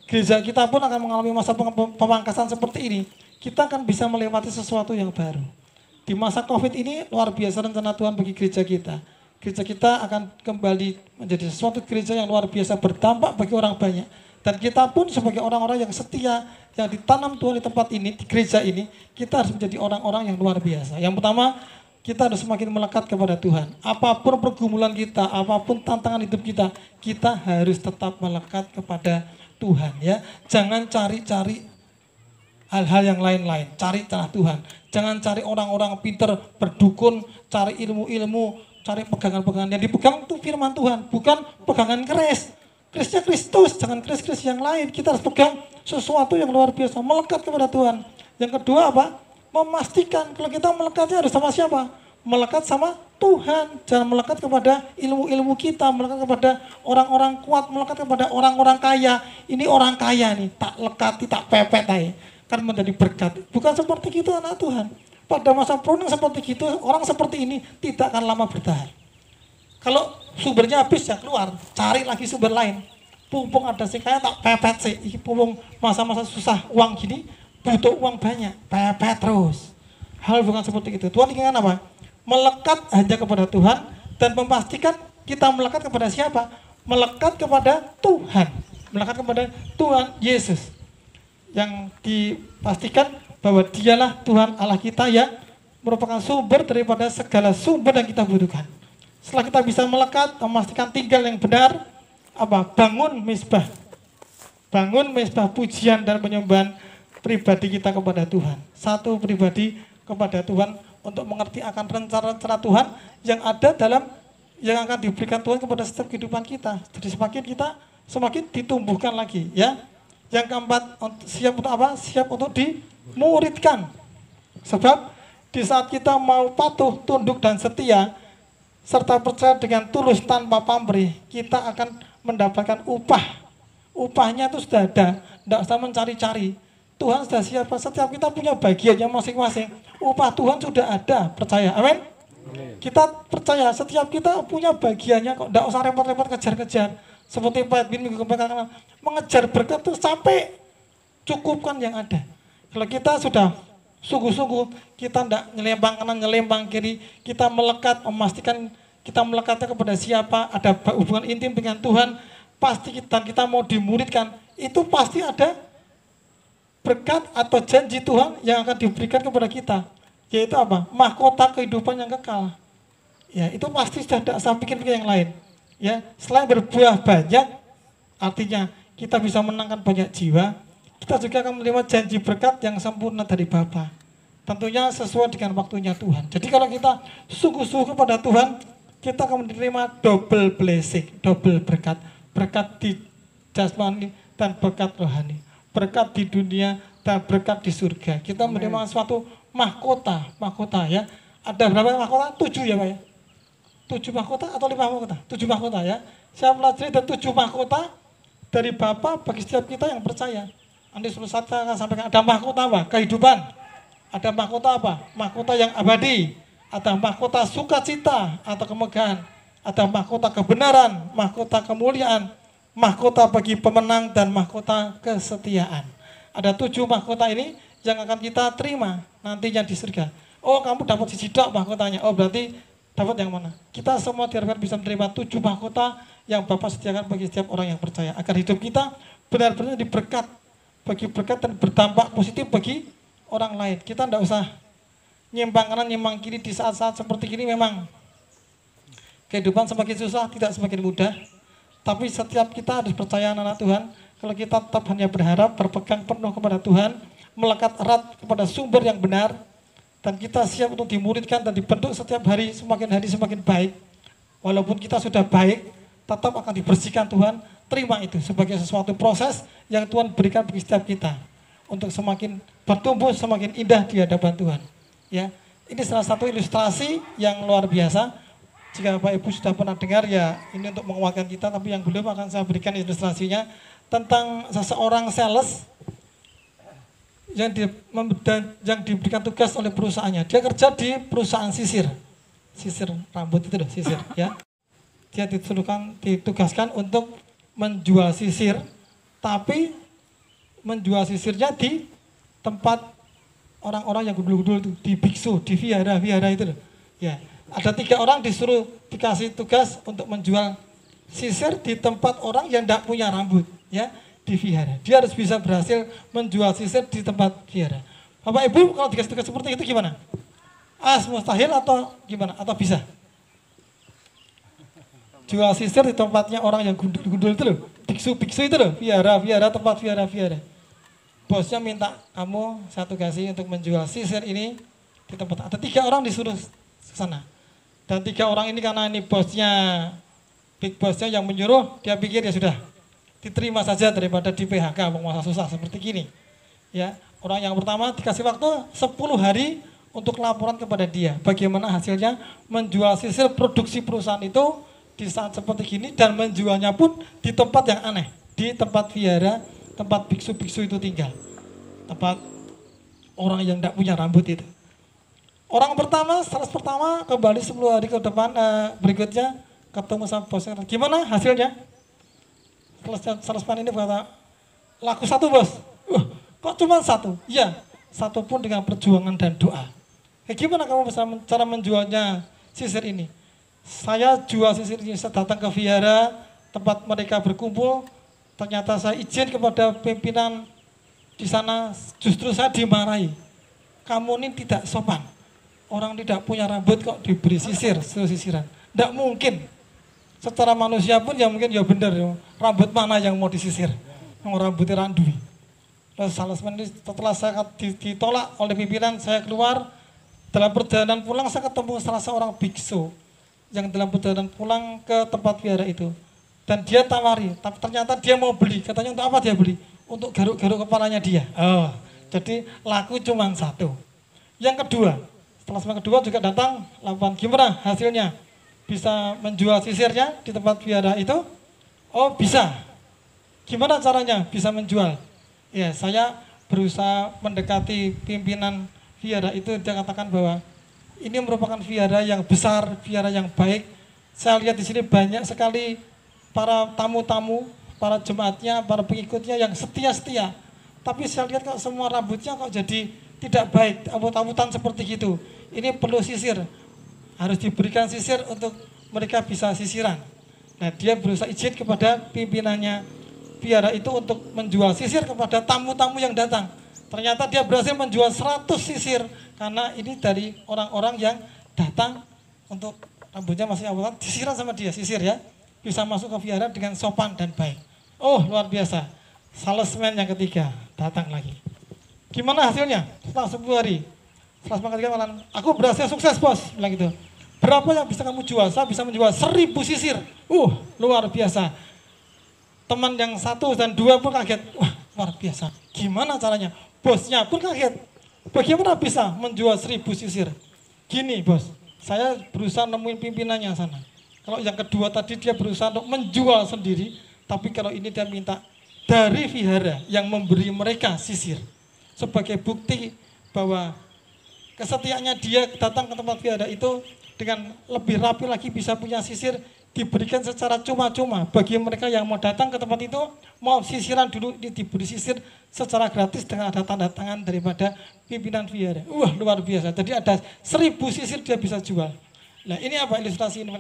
gereja kita pun akan mengalami masa pemangkasan seperti ini. Kita akan bisa melewati sesuatu yang baru. Di masa COVID ini luar biasa rencana Tuhan bagi gereja kita. Gereja kita akan kembali menjadi sesuatu gereja yang luar biasa, berdampak bagi orang banyak. Dan kita pun sebagai orang-orang yang setia, yang ditanam Tuhan di tempat ini, di gereja ini, kita harus menjadi orang-orang yang luar biasa. Yang pertama, kita harus semakin melekat kepada Tuhan. Apapun pergumulan kita, apapun tantangan hidup kita harus tetap melekat kepada Tuhan. Ya, jangan cari-cari hal-hal yang lain-lain, cari tanah Tuhan. Jangan cari orang-orang pintar, berdukun, cari ilmu-ilmu, cari pegangan-pegangan. Yang dipegang itu firman Tuhan, bukan pegangan keris. Kerisnya Kristus, jangan keris-keris yang lain. Kita harus pegang sesuatu yang luar biasa, melekat kepada Tuhan. Yang kedua apa? Memastikan kalau kita melekatnya harus sama siapa? Melekat sama Tuhan. Jangan melekat kepada ilmu-ilmu kita, melekat kepada orang-orang kuat, melekat kepada orang-orang kaya. Ini orang kaya nih, tak lekati, tak pepet aja. Kan menjadi berkat. Bukan seperti itu anak Tuhan. Pada masa pruning seperti itu, orang seperti ini tidak akan lama bertahan. Kalau sumbernya habis ya keluar, cari lagi sumber lain. Pumpung ada sih, kayak tak pepet sih. Ini pumpung masa-masa susah uang gini, butuh uang banyak, pepet terus. Hal bukan seperti itu. Tuhan ingin apa? Melekat hanya kepada Tuhan dan memastikan kita melekat kepada siapa? Melekat kepada Tuhan. Melekat kepada Tuhan Yesus. Yang dipastikan bahwa dialah Tuhan Allah kita yang merupakan sumber daripada segala sumber yang kita butuhkan. Setelah kita bisa melekat, memastikan tinggal yang benar, apa? Bangun mesbah pujian dan penyembahan pribadi kita kepada Tuhan. Satu pribadi kepada Tuhan untuk mengerti akan rencana-rencana Tuhan yang ada dalam yang akan diberikan Tuhan kepada setiap kehidupan kita. Jadi semakin ditumbuhkan lagi, ya. Yang keempat, siap untuk apa? Siap untuk dimuridkan. Sebab di saat kita mau patuh, tunduk dan setia serta percaya dengan tulus tanpa pamrih, kita akan mendapatkan upah. Upahnya itu sudah ada, tidak usah mencari-cari. Tuhan sudah siapa, setiap kita punya bagiannya masing-masing. Upah Tuhan sudah ada, percaya, amin? Kita percaya, setiap kita punya bagiannya kok, tidak usah repot-repot kejar-kejar. Seperti Pak Edwin minggu kemarin, mengejar berkat itu sampai cukupkan yang ada. Kalau kita sudah sungguh-sungguh, kita tidak nyelempang kanan, nyelempang kiri, kita melekat, memastikan kita melekatnya kepada siapa, ada hubungan intim dengan Tuhan, pasti kita mau dimuridkan, itu pasti ada berkat atau janji Tuhan yang akan diberikan kepada kita, yaitu apa? Mahkota kehidupan yang kekal. Ya, itu pasti sudah tidak usah pikir-pikir yang lain. Ya, selain berbuah banyak, artinya kita bisa menangkan banyak jiwa, kita juga akan menerima janji berkat yang sempurna dari Bapa. Tentunya sesuai dengan waktunya Tuhan. Jadi kalau kita sungguh-sungguh kepada Tuhan, kita akan menerima double blessing, double berkat. Berkat di jasmani dan berkat rohani. Berkat di dunia dan berkat di surga. Kita menerima suatu mahkota ya. Ada berapa mahkota? 7 ya Pak ya? 7 mahkota atau 5 mahkota? 7 mahkota ya. Saya pelajari ada 7 mahkota dari Bapa bagi setiap kita yang percaya. Nanti suruh saya akan sampaikan ada mahkota apa? Kehidupan. Ada mahkota apa? Mahkota yang abadi. Ada mahkota sukacita atau kemegahan. Ada mahkota kebenaran, mahkota kemuliaan, mahkota bagi pemenang dan mahkota kesetiaan. Ada 7 mahkota ini yang akan kita terima nantinya di surga. Oh, kamu dapat siji tok mahkotanya. Oh, berarti dapat yang mana? Kita semua diharapkan bisa menerima 7 mahkota yang Bapak sediakan bagi setiap orang yang percaya. Agar hidup kita benar-benar diberkat, bagi berkat dan berdampak positif bagi orang lain. Kita tidak usah nyimpang kanan, nyimpang kiri di saat-saat seperti ini. Memang kehidupan semakin susah, tidak semakin mudah. Tapi setiap kita harus percaya anak Tuhan. Kalau kita tetap hanya berharap, berpegang penuh kepada Tuhan, melekat erat kepada sumber yang benar, dan kita siap untuk dimuridkan dan dibentuk setiap hari semakin baik. Walaupun kita sudah baik, tetap akan dibersihkan Tuhan. Terima itu sebagai sesuatu proses yang Tuhan berikan bagi setiap kita untuk semakin bertumbuh, semakin indah di hadapan Tuhan. Ya, ini salah satu ilustrasi yang luar biasa. Jika Bapak Ibu sudah pernah dengar, ya ini untuk menguatkan kita, tapi yang belum akan saya berikan ilustrasinya tentang seseorang sales yang diberikan tugas oleh perusahaannya. Dia kerja di perusahaan sisir rambut itu loh, sisir ya. Dia ditugaskan untuk menjual sisir, tapi menjual sisirnya di tempat orang-orang yang gundul-gundul itu, di biksu, di vihara itu loh. Ya, ada 3 orang dikasih tugas untuk menjual sisir di tempat orang yang tidak punya rambut, ya, di vihara. Dia harus bisa berhasil menjual sisir di tempat vihara. Bapak Ibu kalau dikasih tugas seperti itu gimana? Mustahil atau gimana? Atau bisa? Jual sisir di tempatnya orang yang gundul-gundul itu loh, biksu itu loh, vihara, tempat vihara. Bosnya minta kamu saya tugasi untuk menjual sisir ini di tempat. Ada 3 orang disuruh ke sana. Dan 3 orang ini karena ini bosnya, big bosnya yang menyuruh, dia pikir ya sudah diterima saja daripada di PHK penguasa susah seperti gini. Ya, orang yang pertama dikasih waktu 10 hari untuk laporan kepada dia. Bagaimana hasilnya menjual sisir produksi perusahaan itu di saat seperti gini dan menjualnya pun di tempat yang aneh, di tempat vihara, tempat biksu-biksu itu tinggal. Tempat orang yang tidak punya rambut itu. Orang pertama, sales pertama kembali 10 hari ke depan berikutnya ketemu sama bosnya. Gimana hasilnya? Salesman ini berkata, laku 1 bos. Kok cuma 1? Iya, 1 pun dengan perjuangan dan doa. Gimana kamu bisa cara menjualnya sisir ini? Saya jual sisir ini, saya datang ke vihara, tempat mereka berkumpul. Ternyata saya izin kepada pimpinan di sana, justru saya dimarahi. Kamu ini tidak sopan. Orang tidak punya rambut kok diberi sisiran. Tidak mungkin. Secara manusia pun ya mungkin ya benar ya. Rambut mana yang mau disisir? Yang rambutnya randui. Terus salesman ini setelah saya ditolak oleh pimpinan, saya keluar. Dalam perjalanan pulang saya ketemu salah seorang biksu yang dalam perjalanan pulang ke tempat vihara itu. Dan dia tawari, tapi ternyata dia mau beli. Katanya untuk apa dia beli? Untuk garuk-garuk kepalanya dia. Oh, jadi laku cuma 1. Yang kedua, setelah kedua juga datang laporan, gimana hasilnya? Bisa menjual sisirnya di tempat vihara itu? Oh bisa. Gimana caranya bisa menjual? Ya saya berusaha mendekati pimpinan vihara itu, dia katakan bahwa ini merupakan vihara yang besar, vihara yang baik. Saya lihat di sini banyak sekali para tamu-tamu, para jemaatnya, para pengikutnya yang setia-setia. Tapi saya lihat kok semua rambutnya kok jadi tidak baik, rambut-rambutan seperti gitu. Ini perlu sisir. Harus diberikan sisir untuk mereka bisa sisiran. Nah, dia berusaha izin kepada pimpinannya vihara itu untuk menjual sisir kepada tamu-tamu yang datang. Ternyata dia berhasil menjual 100 sisir karena ini dari orang-orang yang datang untuk rambutnya masih awalan, disiram sama dia, sisir ya. Bisa masuk ke vihara dengan sopan dan baik. Oh, luar biasa. Salesman yang ketiga datang lagi. Gimana hasilnya? Setelah 10 hari. Salesman ketiga malah, aku berhasil sukses bos, bilang gitu. Berapa yang bisa kamu jual? Saya bisa menjual 1000 sisir. Luar biasa. Teman yang 1 dan 2 pun kaget. Wah, luar biasa. Gimana caranya? Bosnya pun kaget. Bagaimana bisa menjual 1000 sisir? Gini bos, saya berusaha nemuin pimpinannya sana. Kalau yang kedua tadi dia berusaha untuk menjual sendiri, tapi kalau ini dia minta dari vihara yang memberi mereka sisir. Sebagai bukti bahwa kesetiaannya dia datang ke tempat vihara itu dengan lebih rapi lagi, bisa punya sisir diberikan secara cuma-cuma. Bagi mereka yang mau datang ke tempat itu, mau sisiran dulu, diberi sisir secara gratis dengan ada tanda tangan daripada pimpinan vihara. Luar biasa. Jadi ada 1000 sisir dia bisa jual. Nah ini apa ilustrasi ini?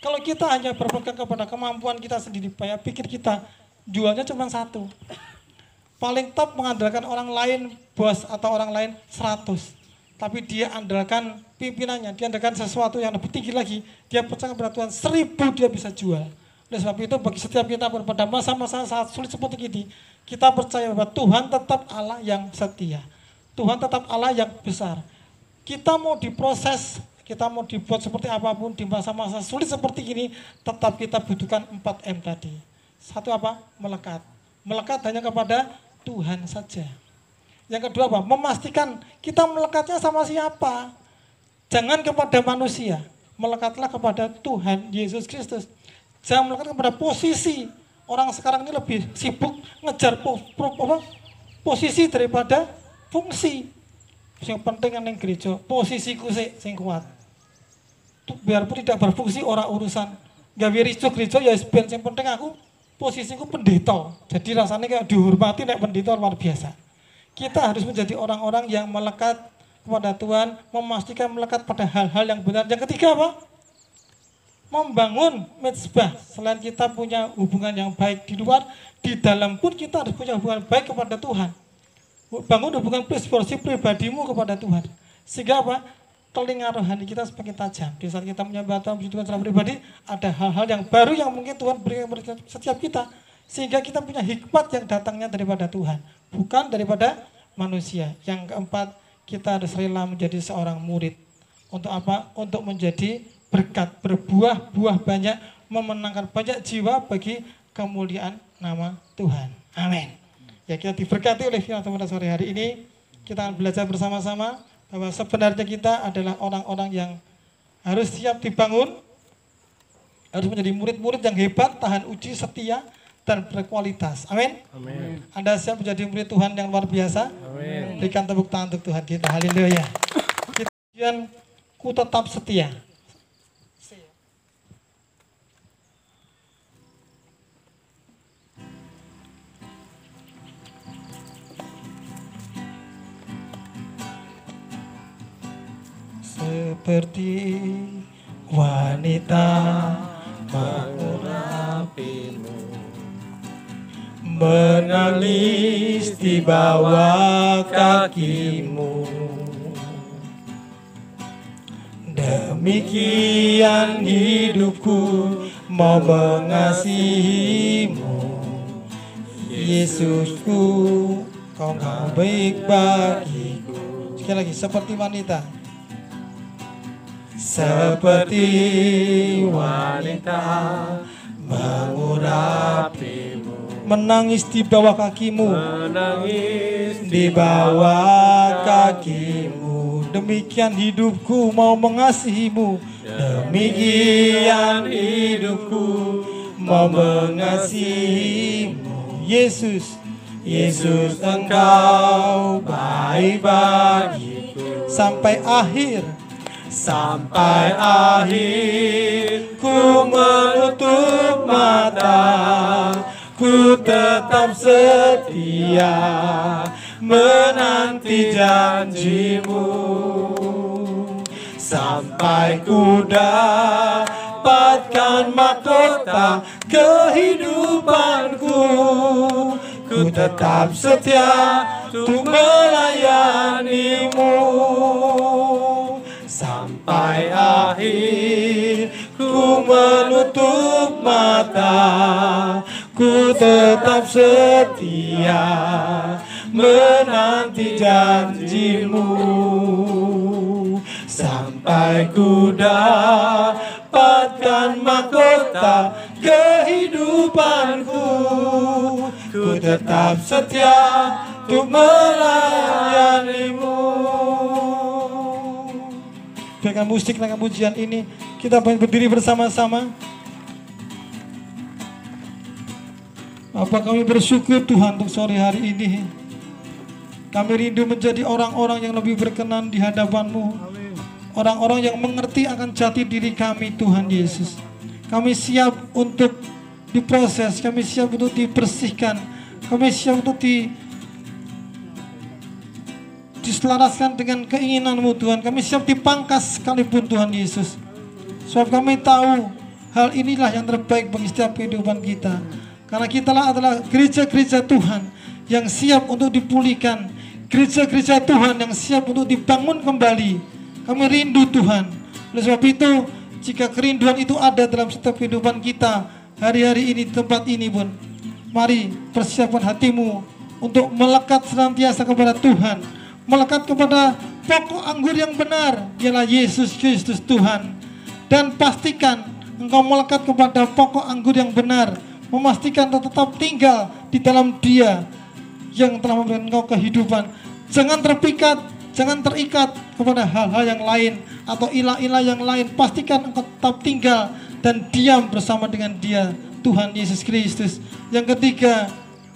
Kalau kita hanya berpegang kepada kemampuan kita sendiri, pikir kita jualnya cuma 1. Paling top mengandalkan orang lain, bos atau orang lain 100. Tapi dia andalkan pimpinannya, dia andalkan sesuatu yang lebih tinggi lagi. Dia percaya kepada Tuhan, 1000 dia bisa jual. Oleh sebab itu bagi setiap kita pada masa-masa saat sulit seperti ini, kita percaya bahwa Tuhan tetap Allah yang setia. Tuhan tetap Allah yang besar. Kita mau diproses, kita mau dibuat seperti apapun di masa-masa sulit seperti ini, tetap kita butuhkan 4M tadi. 1 apa? Melekat. Melekat hanya kepada Tuhan saja. Yang kedua apa? Memastikan kita melekatnya sama siapa. Jangan kepada manusia. Melekatlah kepada Tuhan Yesus Kristus. Jangan melekat kepada posisi. Orang sekarang ini lebih sibuk ngejar posisi daripada fungsi. Yang penting yang gereja, posisiku sing kuat. Biarpun tidak berfungsi orang urusan. Gak wirisco gereja ya ben yang penting aku posisiku pendeta. Jadi rasanya kayak dihormati nek pendeta luar biasa. Kita harus menjadi orang-orang yang melekat kepada Tuhan, memastikan melekat pada hal-hal yang benar. Yang ketiga apa? Membangun mezbah. Selain kita punya hubungan yang baik di luar, di dalam pun kita harus punya hubungan baik kepada Tuhan. Bangun hubungan pribadimu kepada Tuhan. Sehingga apa? Telinga rohani kita semakin tajam. Di saat kita menyembah Tuhan, puji Tuhan secara pribadi, ada hal-hal yang baru yang mungkin Tuhan berikan kepada setiap kita. Sehingga kita punya hikmat yang datangnya daripada Tuhan, bukan daripada manusia. Yang keempat, kita harus rela menjadi seorang murid. Untuk apa? Untuk menjadi berkat, berbuah-buah banyak, memenangkan banyak jiwa bagi kemuliaan nama Tuhan. Amin. Ya, kita diberkati oleh firman Tuhan pada sore hari ini. Kita akan belajar bersama-sama bahwa sebenarnya kita adalah orang-orang yang harus siap dibangun, harus menjadi murid-murid yang hebat, tahan uji, setia, dan berkualitas. Amin. Amin. Anda siap menjadi murid Tuhan yang luar biasa? Amin. Berikan tepuk tangan untuk Tuhan kita. Haleluya. Kita ku tetap setia. Seperti wanita Mengurapimu, menangis di bawah kakimu. Demikian hidupku mau mengasihimu, Yesusku, kau baik bagiku. Sekali lagi, seperti wanita. Seperti wanita mengurapimu, Menangis di bawah kakimu. menangis Di bawah kakimu. Demikian hidupku mau mengasihimu. Demikian hidupku mau mengasihimu. Yesus, Yesus, engkau baik bagiku. sampai akhir. Sampai akhir ku menutup mata, ku tetap setia menanti janjimu. Sampai ku dapatkan mahkota kehidupanku, ku tetap setia untuk melayanimu. Sampai akhir ku menutup mata, ku tetap setia menanti janjimu. Sampai ku dapatkan mahkota kehidupanku, ku tetap setia untuk melayanimu. Dengan musik, dengan pujian ini, kita berdiri bersama-sama. Bapak, kami bersyukur Tuhan untuk sore hari ini. Kami rindu menjadi orang-orang yang lebih berkenan di hadapan-Mu. Orang-orang yang mengerti akan jati diri kami, Tuhan Yesus. Kami siap untuk diproses, kami siap untuk dibersihkan, kami siap untuk diselaraskan dengan keinginan-Mu, Tuhan. Kami siap dipangkas sekalipun, Tuhan Yesus. Sebab kami tahu hal inilah yang terbaik bagi setiap kehidupan kita. Karena kita adalah gereja-gereja Tuhan yang siap untuk dipulihkan, gereja-gereja Tuhan yang siap untuk dibangun kembali. Kami rindu, Tuhan. Oleh sebab itu, jika kerinduan itu ada dalam setiap kehidupan kita hari-hari ini, di tempat ini pun, mari persiapkan hatimu untuk melekat senantiasa kepada Tuhan, melekat kepada pokok anggur yang benar, ialah Yesus Kristus Tuhan. Dan pastikan engkau melekat kepada pokok anggur yang benar, memastikan tetap tinggal di dalam Dia yang telah memberikan engkau kehidupan. Jangan terpikat, jangan terikat kepada hal-hal yang lain atau ilah-ilah yang lain. Pastikan engkau tetap tinggal dan diam bersama dengan Dia, Tuhan Yesus Kristus. Yang ketiga,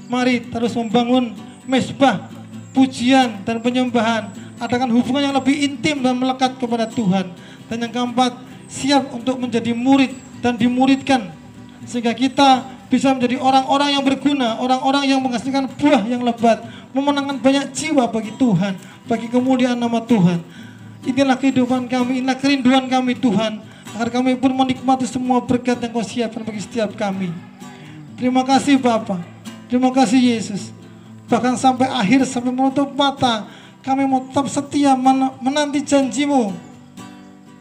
mari terus membangun mezbah pujian dan penyembahan, adakan hubungan yang lebih intim dan melekat kepada Tuhan. Dan yang keempat, siap untuk menjadi murid dan dimuridkan, sehingga kita bisa menjadi orang-orang yang berguna, orang-orang yang menghasilkan buah yang lebat, memenangkan banyak jiwa bagi Tuhan, bagi kemuliaan nama Tuhan. Inilah kehidupan kami, inilah kerinduan kami, Tuhan, agar kami pun menikmati semua berkat yang Kau siapkan bagi setiap kami. Terima kasih Bapa, terima kasih Yesus. Bahkan sampai akhir, sampai menutup mata, kami mau tetap setia menanti janji-Mu.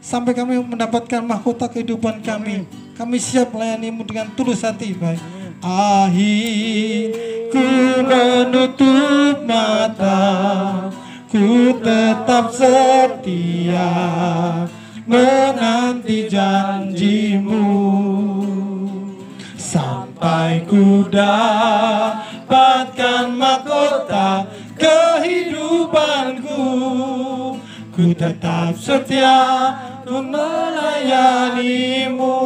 Sampai kami mendapatkan mahkota kehidupan kami. Kami siap melayani-Mu dengan tulus hati. Baik. Akhir ku menutup mata, ku tetap setia menanti janjimu. Sampai ku dapatkan mahkota kehidupanku, ku tetap setia untuk melayanimu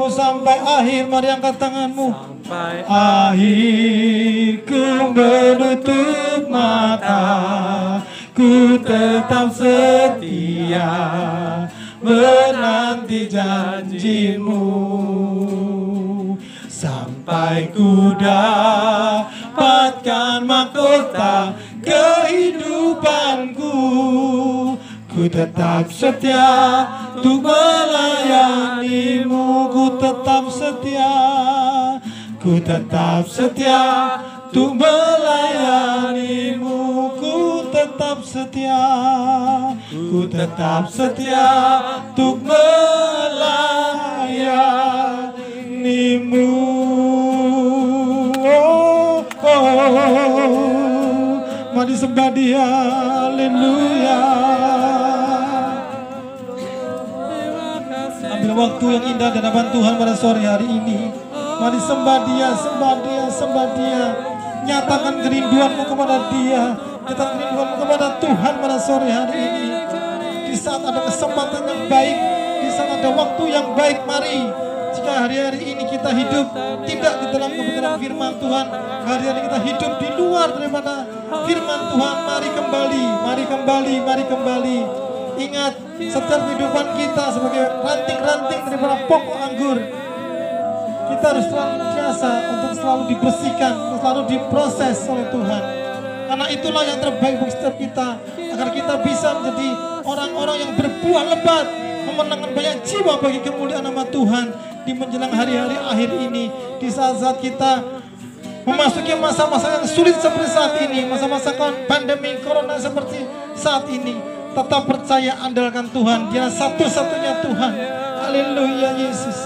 sampai akhir. Mari angkat tanganmu. Sampai akhir ku menutup mata, ku tetap setia menanti janjimu. Sampai ku dapatkan mahkota kehidupanku, ku tetap setia untuk melayanimu. Ku tetap setia, ku tetap setia untuk melayanimu. Ku tetap setia, ku tetap setia untuk melayanimu. Mari sembah Dia, haleluya. Ambil waktu yang indah di hadapan Tuhan pada sore hari ini. Mari sembah Dia, sembah Dia, sembah Dia. Nyatakan kerinduanmu kepada Dia, nyatakan kerinduanmu kepada Tuhan pada sore hari ini. Di saat ada kesempatan yang baik, di saat ada waktu yang baik, mari. Jika hari-hari ini kita hidup tidak di dalam kebenaran firman Tuhan, hari-hari kita hidup di luar daripada firman Tuhan, mari kembali, mari kembali, mari kembali. Ingat, setiap kehidupan kita sebagai ranting-ranting daripada pokok anggur, kita harus selalu biasa untuk selalu dibersihkan, untuk selalu diproses oleh Tuhan. Karena itulah yang terbaik bagi setiap kita, agar kita bisa menjadi orang-orang yang berbuah lebat, memenangkan banyak jiwa bagi kemuliaan nama Tuhan di menjelang hari-hari akhir ini. Di saat-saat kita memasuki masa-masa yang sulit seperti saat ini, masa-masa pandemi corona seperti saat ini, tetap percaya, andalkan Tuhan. Dia satu-satunya Tuhan. Haleluya Yesus,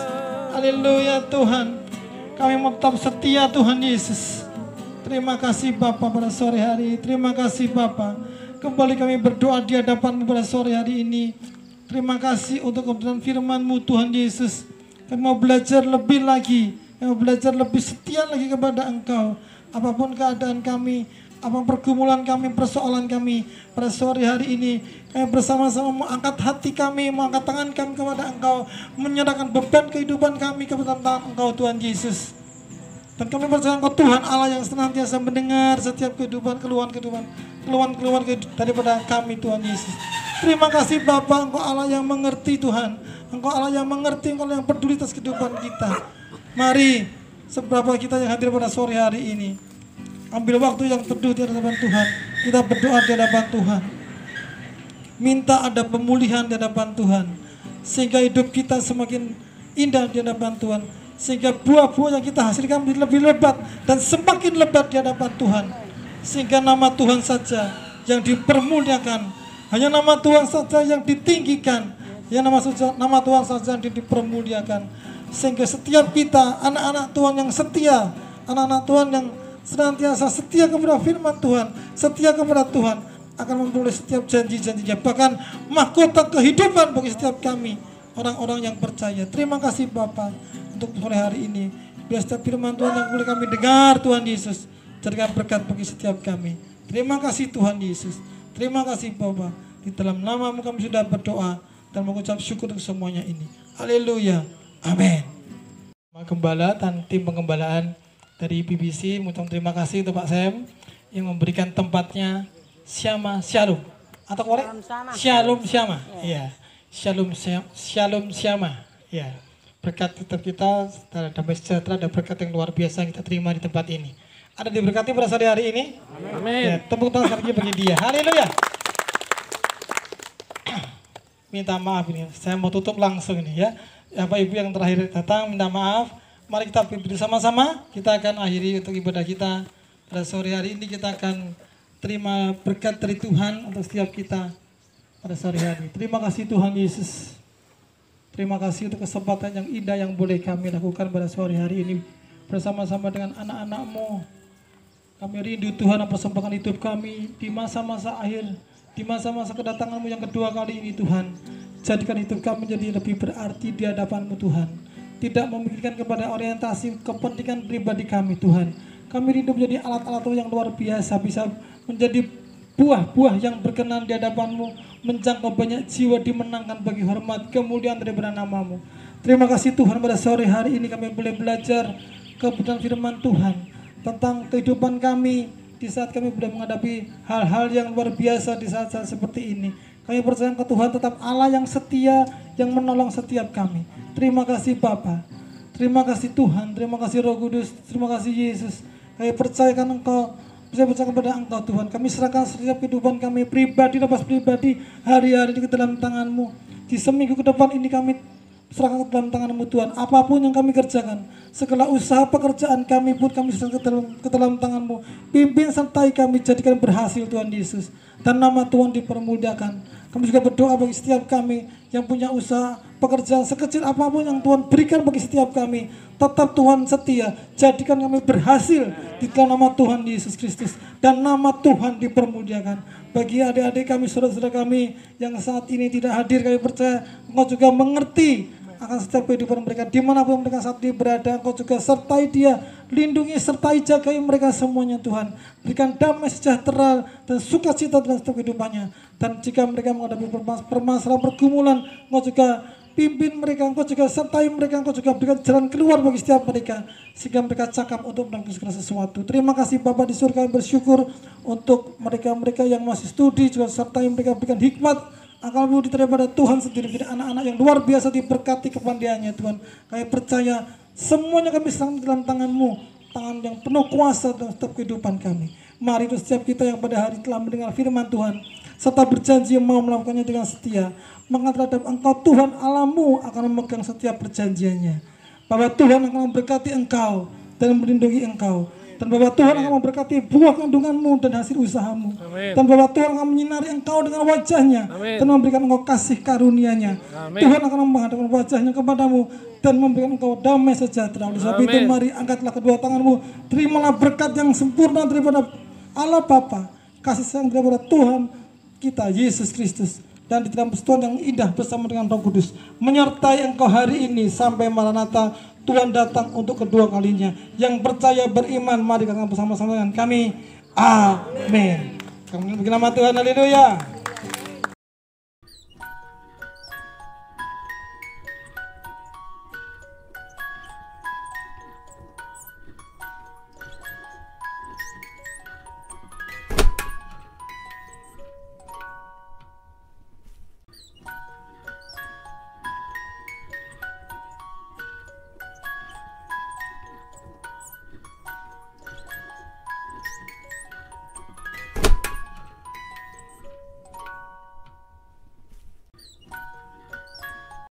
haleluya Tuhan. Kami mau tetap setia Tuhan Yesus. Terima kasih Bapa pada sore hari. Terima kasih Bapa. Kembali kami berdoa di hadapan-Mu pada sore hari ini. Terima kasih untuk kebenaran firman-Mu Tuhan Yesus. Kami mau belajar lebih lagi, kami mau belajar lebih setia lagi kepada Engkau. Apapun keadaan kami, apa pergumulan kami, persoalan kami, pada sore hari ini kami bersama-sama mengangkat hati kami, mengangkat tangan kami kepada Engkau, menyerahkan beban kehidupan kami kepada tangan Engkau Tuhan Yesus. Dan kami percaya Engkau Tuhan Allah yang senantiasa mendengar setiap kehidupan, keluhan daripada kami Tuhan Yesus. Terima kasih Bapa, Engkau Allah yang mengerti Tuhan. Engkau Allah yang mengerti, Engkau yang peduli atas kehidupan kita. Mari, seberapa kita yang hadir pada sore hari ini, ambil waktu yang teduh di hadapan Tuhan. Kita berdoa di hadapan Tuhan. Minta ada pemulihan di hadapan Tuhan. Sehingga hidup kita semakin indah di hadapan Tuhan. Sehingga buah-buah yang kita hasilkan menjadi lebih lebat dan semakin lebat di hadapan Tuhan. Sehingga nama Tuhan saja yang dipermuliakan. Hanya nama Tuhan saja yang ditinggikan. Ya, nama Tuhan saja yang dipermuliakan. Sehingga setiap kita, anak-anak Tuhan yang setia, anak-anak Tuhan yang senantiasa setia kepada firman Tuhan, setia kepada Tuhan, akan memperoleh setiap janji-janjinya, bahkan mahkota kehidupan bagi setiap kami, orang-orang yang percaya. Terima kasih Bapa untuk sore hari ini. Biar setiap firman Tuhan yang boleh kami dengar Tuhan Yesus, jadikan berkat bagi setiap kami. Terima kasih Tuhan Yesus. Terima kasih Bapa. Di dalam nama-Mu kami sudah berdoa dan mengucap syukur untuk semuanya ini. Haleluya. Amin. Gembala dan tim pengembalaan dari BBC, mengucapkan terima kasih untuk Pak Sam yang memberikan tempatnya Syama Shalom atau korek Shalom Syama. Iya. Shalom Syama. Ya. Berkat tetap kita, damai sejahtera dan berkat yang luar biasa yang kita terima di tempat ini. Ada diberkati pada sore hari ini. Amin. Ya, tepuk tangan sekali bagi dia. Haleluya. Minta maaf ini, saya mau tutup langsung ini ya. Bapak Ibu yang terakhir datang, minta maaf. Mari kita bersama-sama, kita akan akhiri untuk ibadah kita. Pada sore hari ini kita akan terima berkat dari Tuhan untuk setiap kita pada sore hari. Terima kasih Tuhan Yesus. Terima kasih untuk kesempatan yang indah yang boleh kami lakukan pada sore hari ini bersama-sama dengan anak-anak-Mu. Kami rindu Tuhan mempersembahkan hidup kami di masa-masa akhir, di masa-masa kedatangan-Mu yang kedua kali ini Tuhan. Jadikan hidup kami menjadi lebih berarti di hadapan-Mu Tuhan. Tidak memikirkan kepada orientasi kepentingan pribadi kami Tuhan. Kami rindu menjadi alat-alat yang luar biasa, bisa menjadi buah-buah yang berkenan di hadapan-Mu, menjangkau banyak jiwa, dimenangkan bagi hormat kemuliaan daripada nama-Mu. Terima kasih Tuhan, pada sore hari ini kami boleh belajar kebenaran firman Tuhan tentang kehidupan kami di saat kami boleh menghadapi hal-hal yang luar biasa di saat-saat seperti ini. Kami percaya ke Tuhan tetap Allah yang setia, yang menolong setiap kami. Terima kasih Bapa, terima kasih Tuhan, terima kasih Roh Kudus, terima kasih Yesus. Kami percayakan Engkau, saya percaya kepada Engkau Tuhan. Kami serahkan setiap kehidupan kami pribadi, lepas pribadi, hari-hari ini ke dalam tangan-Mu. Di seminggu ke depan ini kami serahkan ke dalam tangan-Mu Tuhan. Apapun yang kami kerjakan, segala usaha pekerjaan kami pun kami serahkan ke dalam tangan-Mu. Pimpin sertai kami, jadikan berhasil Tuhan Yesus, dan nama Tuhan dipermuliakan. Kami juga berdoa bagi setiap kami yang punya usaha pekerjaan sekecil apapun yang Tuhan berikan bagi setiap kami, tetap Tuhan setia, jadikan kami berhasil di dalam nama Tuhan Yesus Kristus, dan nama Tuhan dipermuliakan. Bagi adik-adik kami, saudara-saudara kami yang saat ini tidak hadir, kami percaya Engkau juga mengerti akan setiap kehidupan mereka, dimanapun mereka saat ini berada. Engkau juga sertai dia, lindungi, sertai, jagai mereka semuanya Tuhan. Berikan damai sejahtera dan sukacita dalam setiap kehidupannya. Dan jika mereka menghadapi permasalahan, pergumulan, Engkau juga pimpin mereka, Engkau juga sertai mereka, Engkau juga berikan jalan keluar bagi setiap mereka, sehingga mereka cakap untuk melakukan segala sesuatu. Terima kasih Bapa di surga, kami bersyukur untuk mereka-mereka yang masih studi, juga sertai mereka, berikan hikmat akal budi daripada Tuhan sendiri, berikan anak-anak yang luar biasa, diberkati kepandaiannya Tuhan. Kami percaya semuanya kami serahkan dalam tangan-Mu, tangan yang penuh kuasa dalam setiap kehidupan kami. Mari setiap kita yang pada hari telah mendengar firman Tuhan, serta berjanji mau melakukannya dengan setia, maka terhadap Engkau Tuhan Allahmu akan memegang setiap perjanjiannya. Bahwa Tuhan akan memberkati engkau dan melindungi engkau, dan bahwa Tuhan akan memberkati buah kandunganmu dan hasil usahamu. Dan bahwa Tuhan akan menyinari engkau dengan wajahnya dan memberikan engkau kasih karunia-Nya. Tuhan akan menghadapkan wajahnya kepadamu dan memberikan engkau damai sejahtera. Oleh sebab itu mari angkatlah kedua tanganmu, terimalah berkat yang sempurna daripada Allah Bapa, kasih sayang daripada Tuhan kita Yesus Kristus, dan di dalam persekutuan yang indah bersama dengan Roh Kudus menyertai engkau hari ini sampai Maranatha, Tuhan datang untuk kedua kalinya. Yang percaya beriman, mari kita bersama-sama dengan kami. Amin. Kami bagi nama Tuhan, haleluya.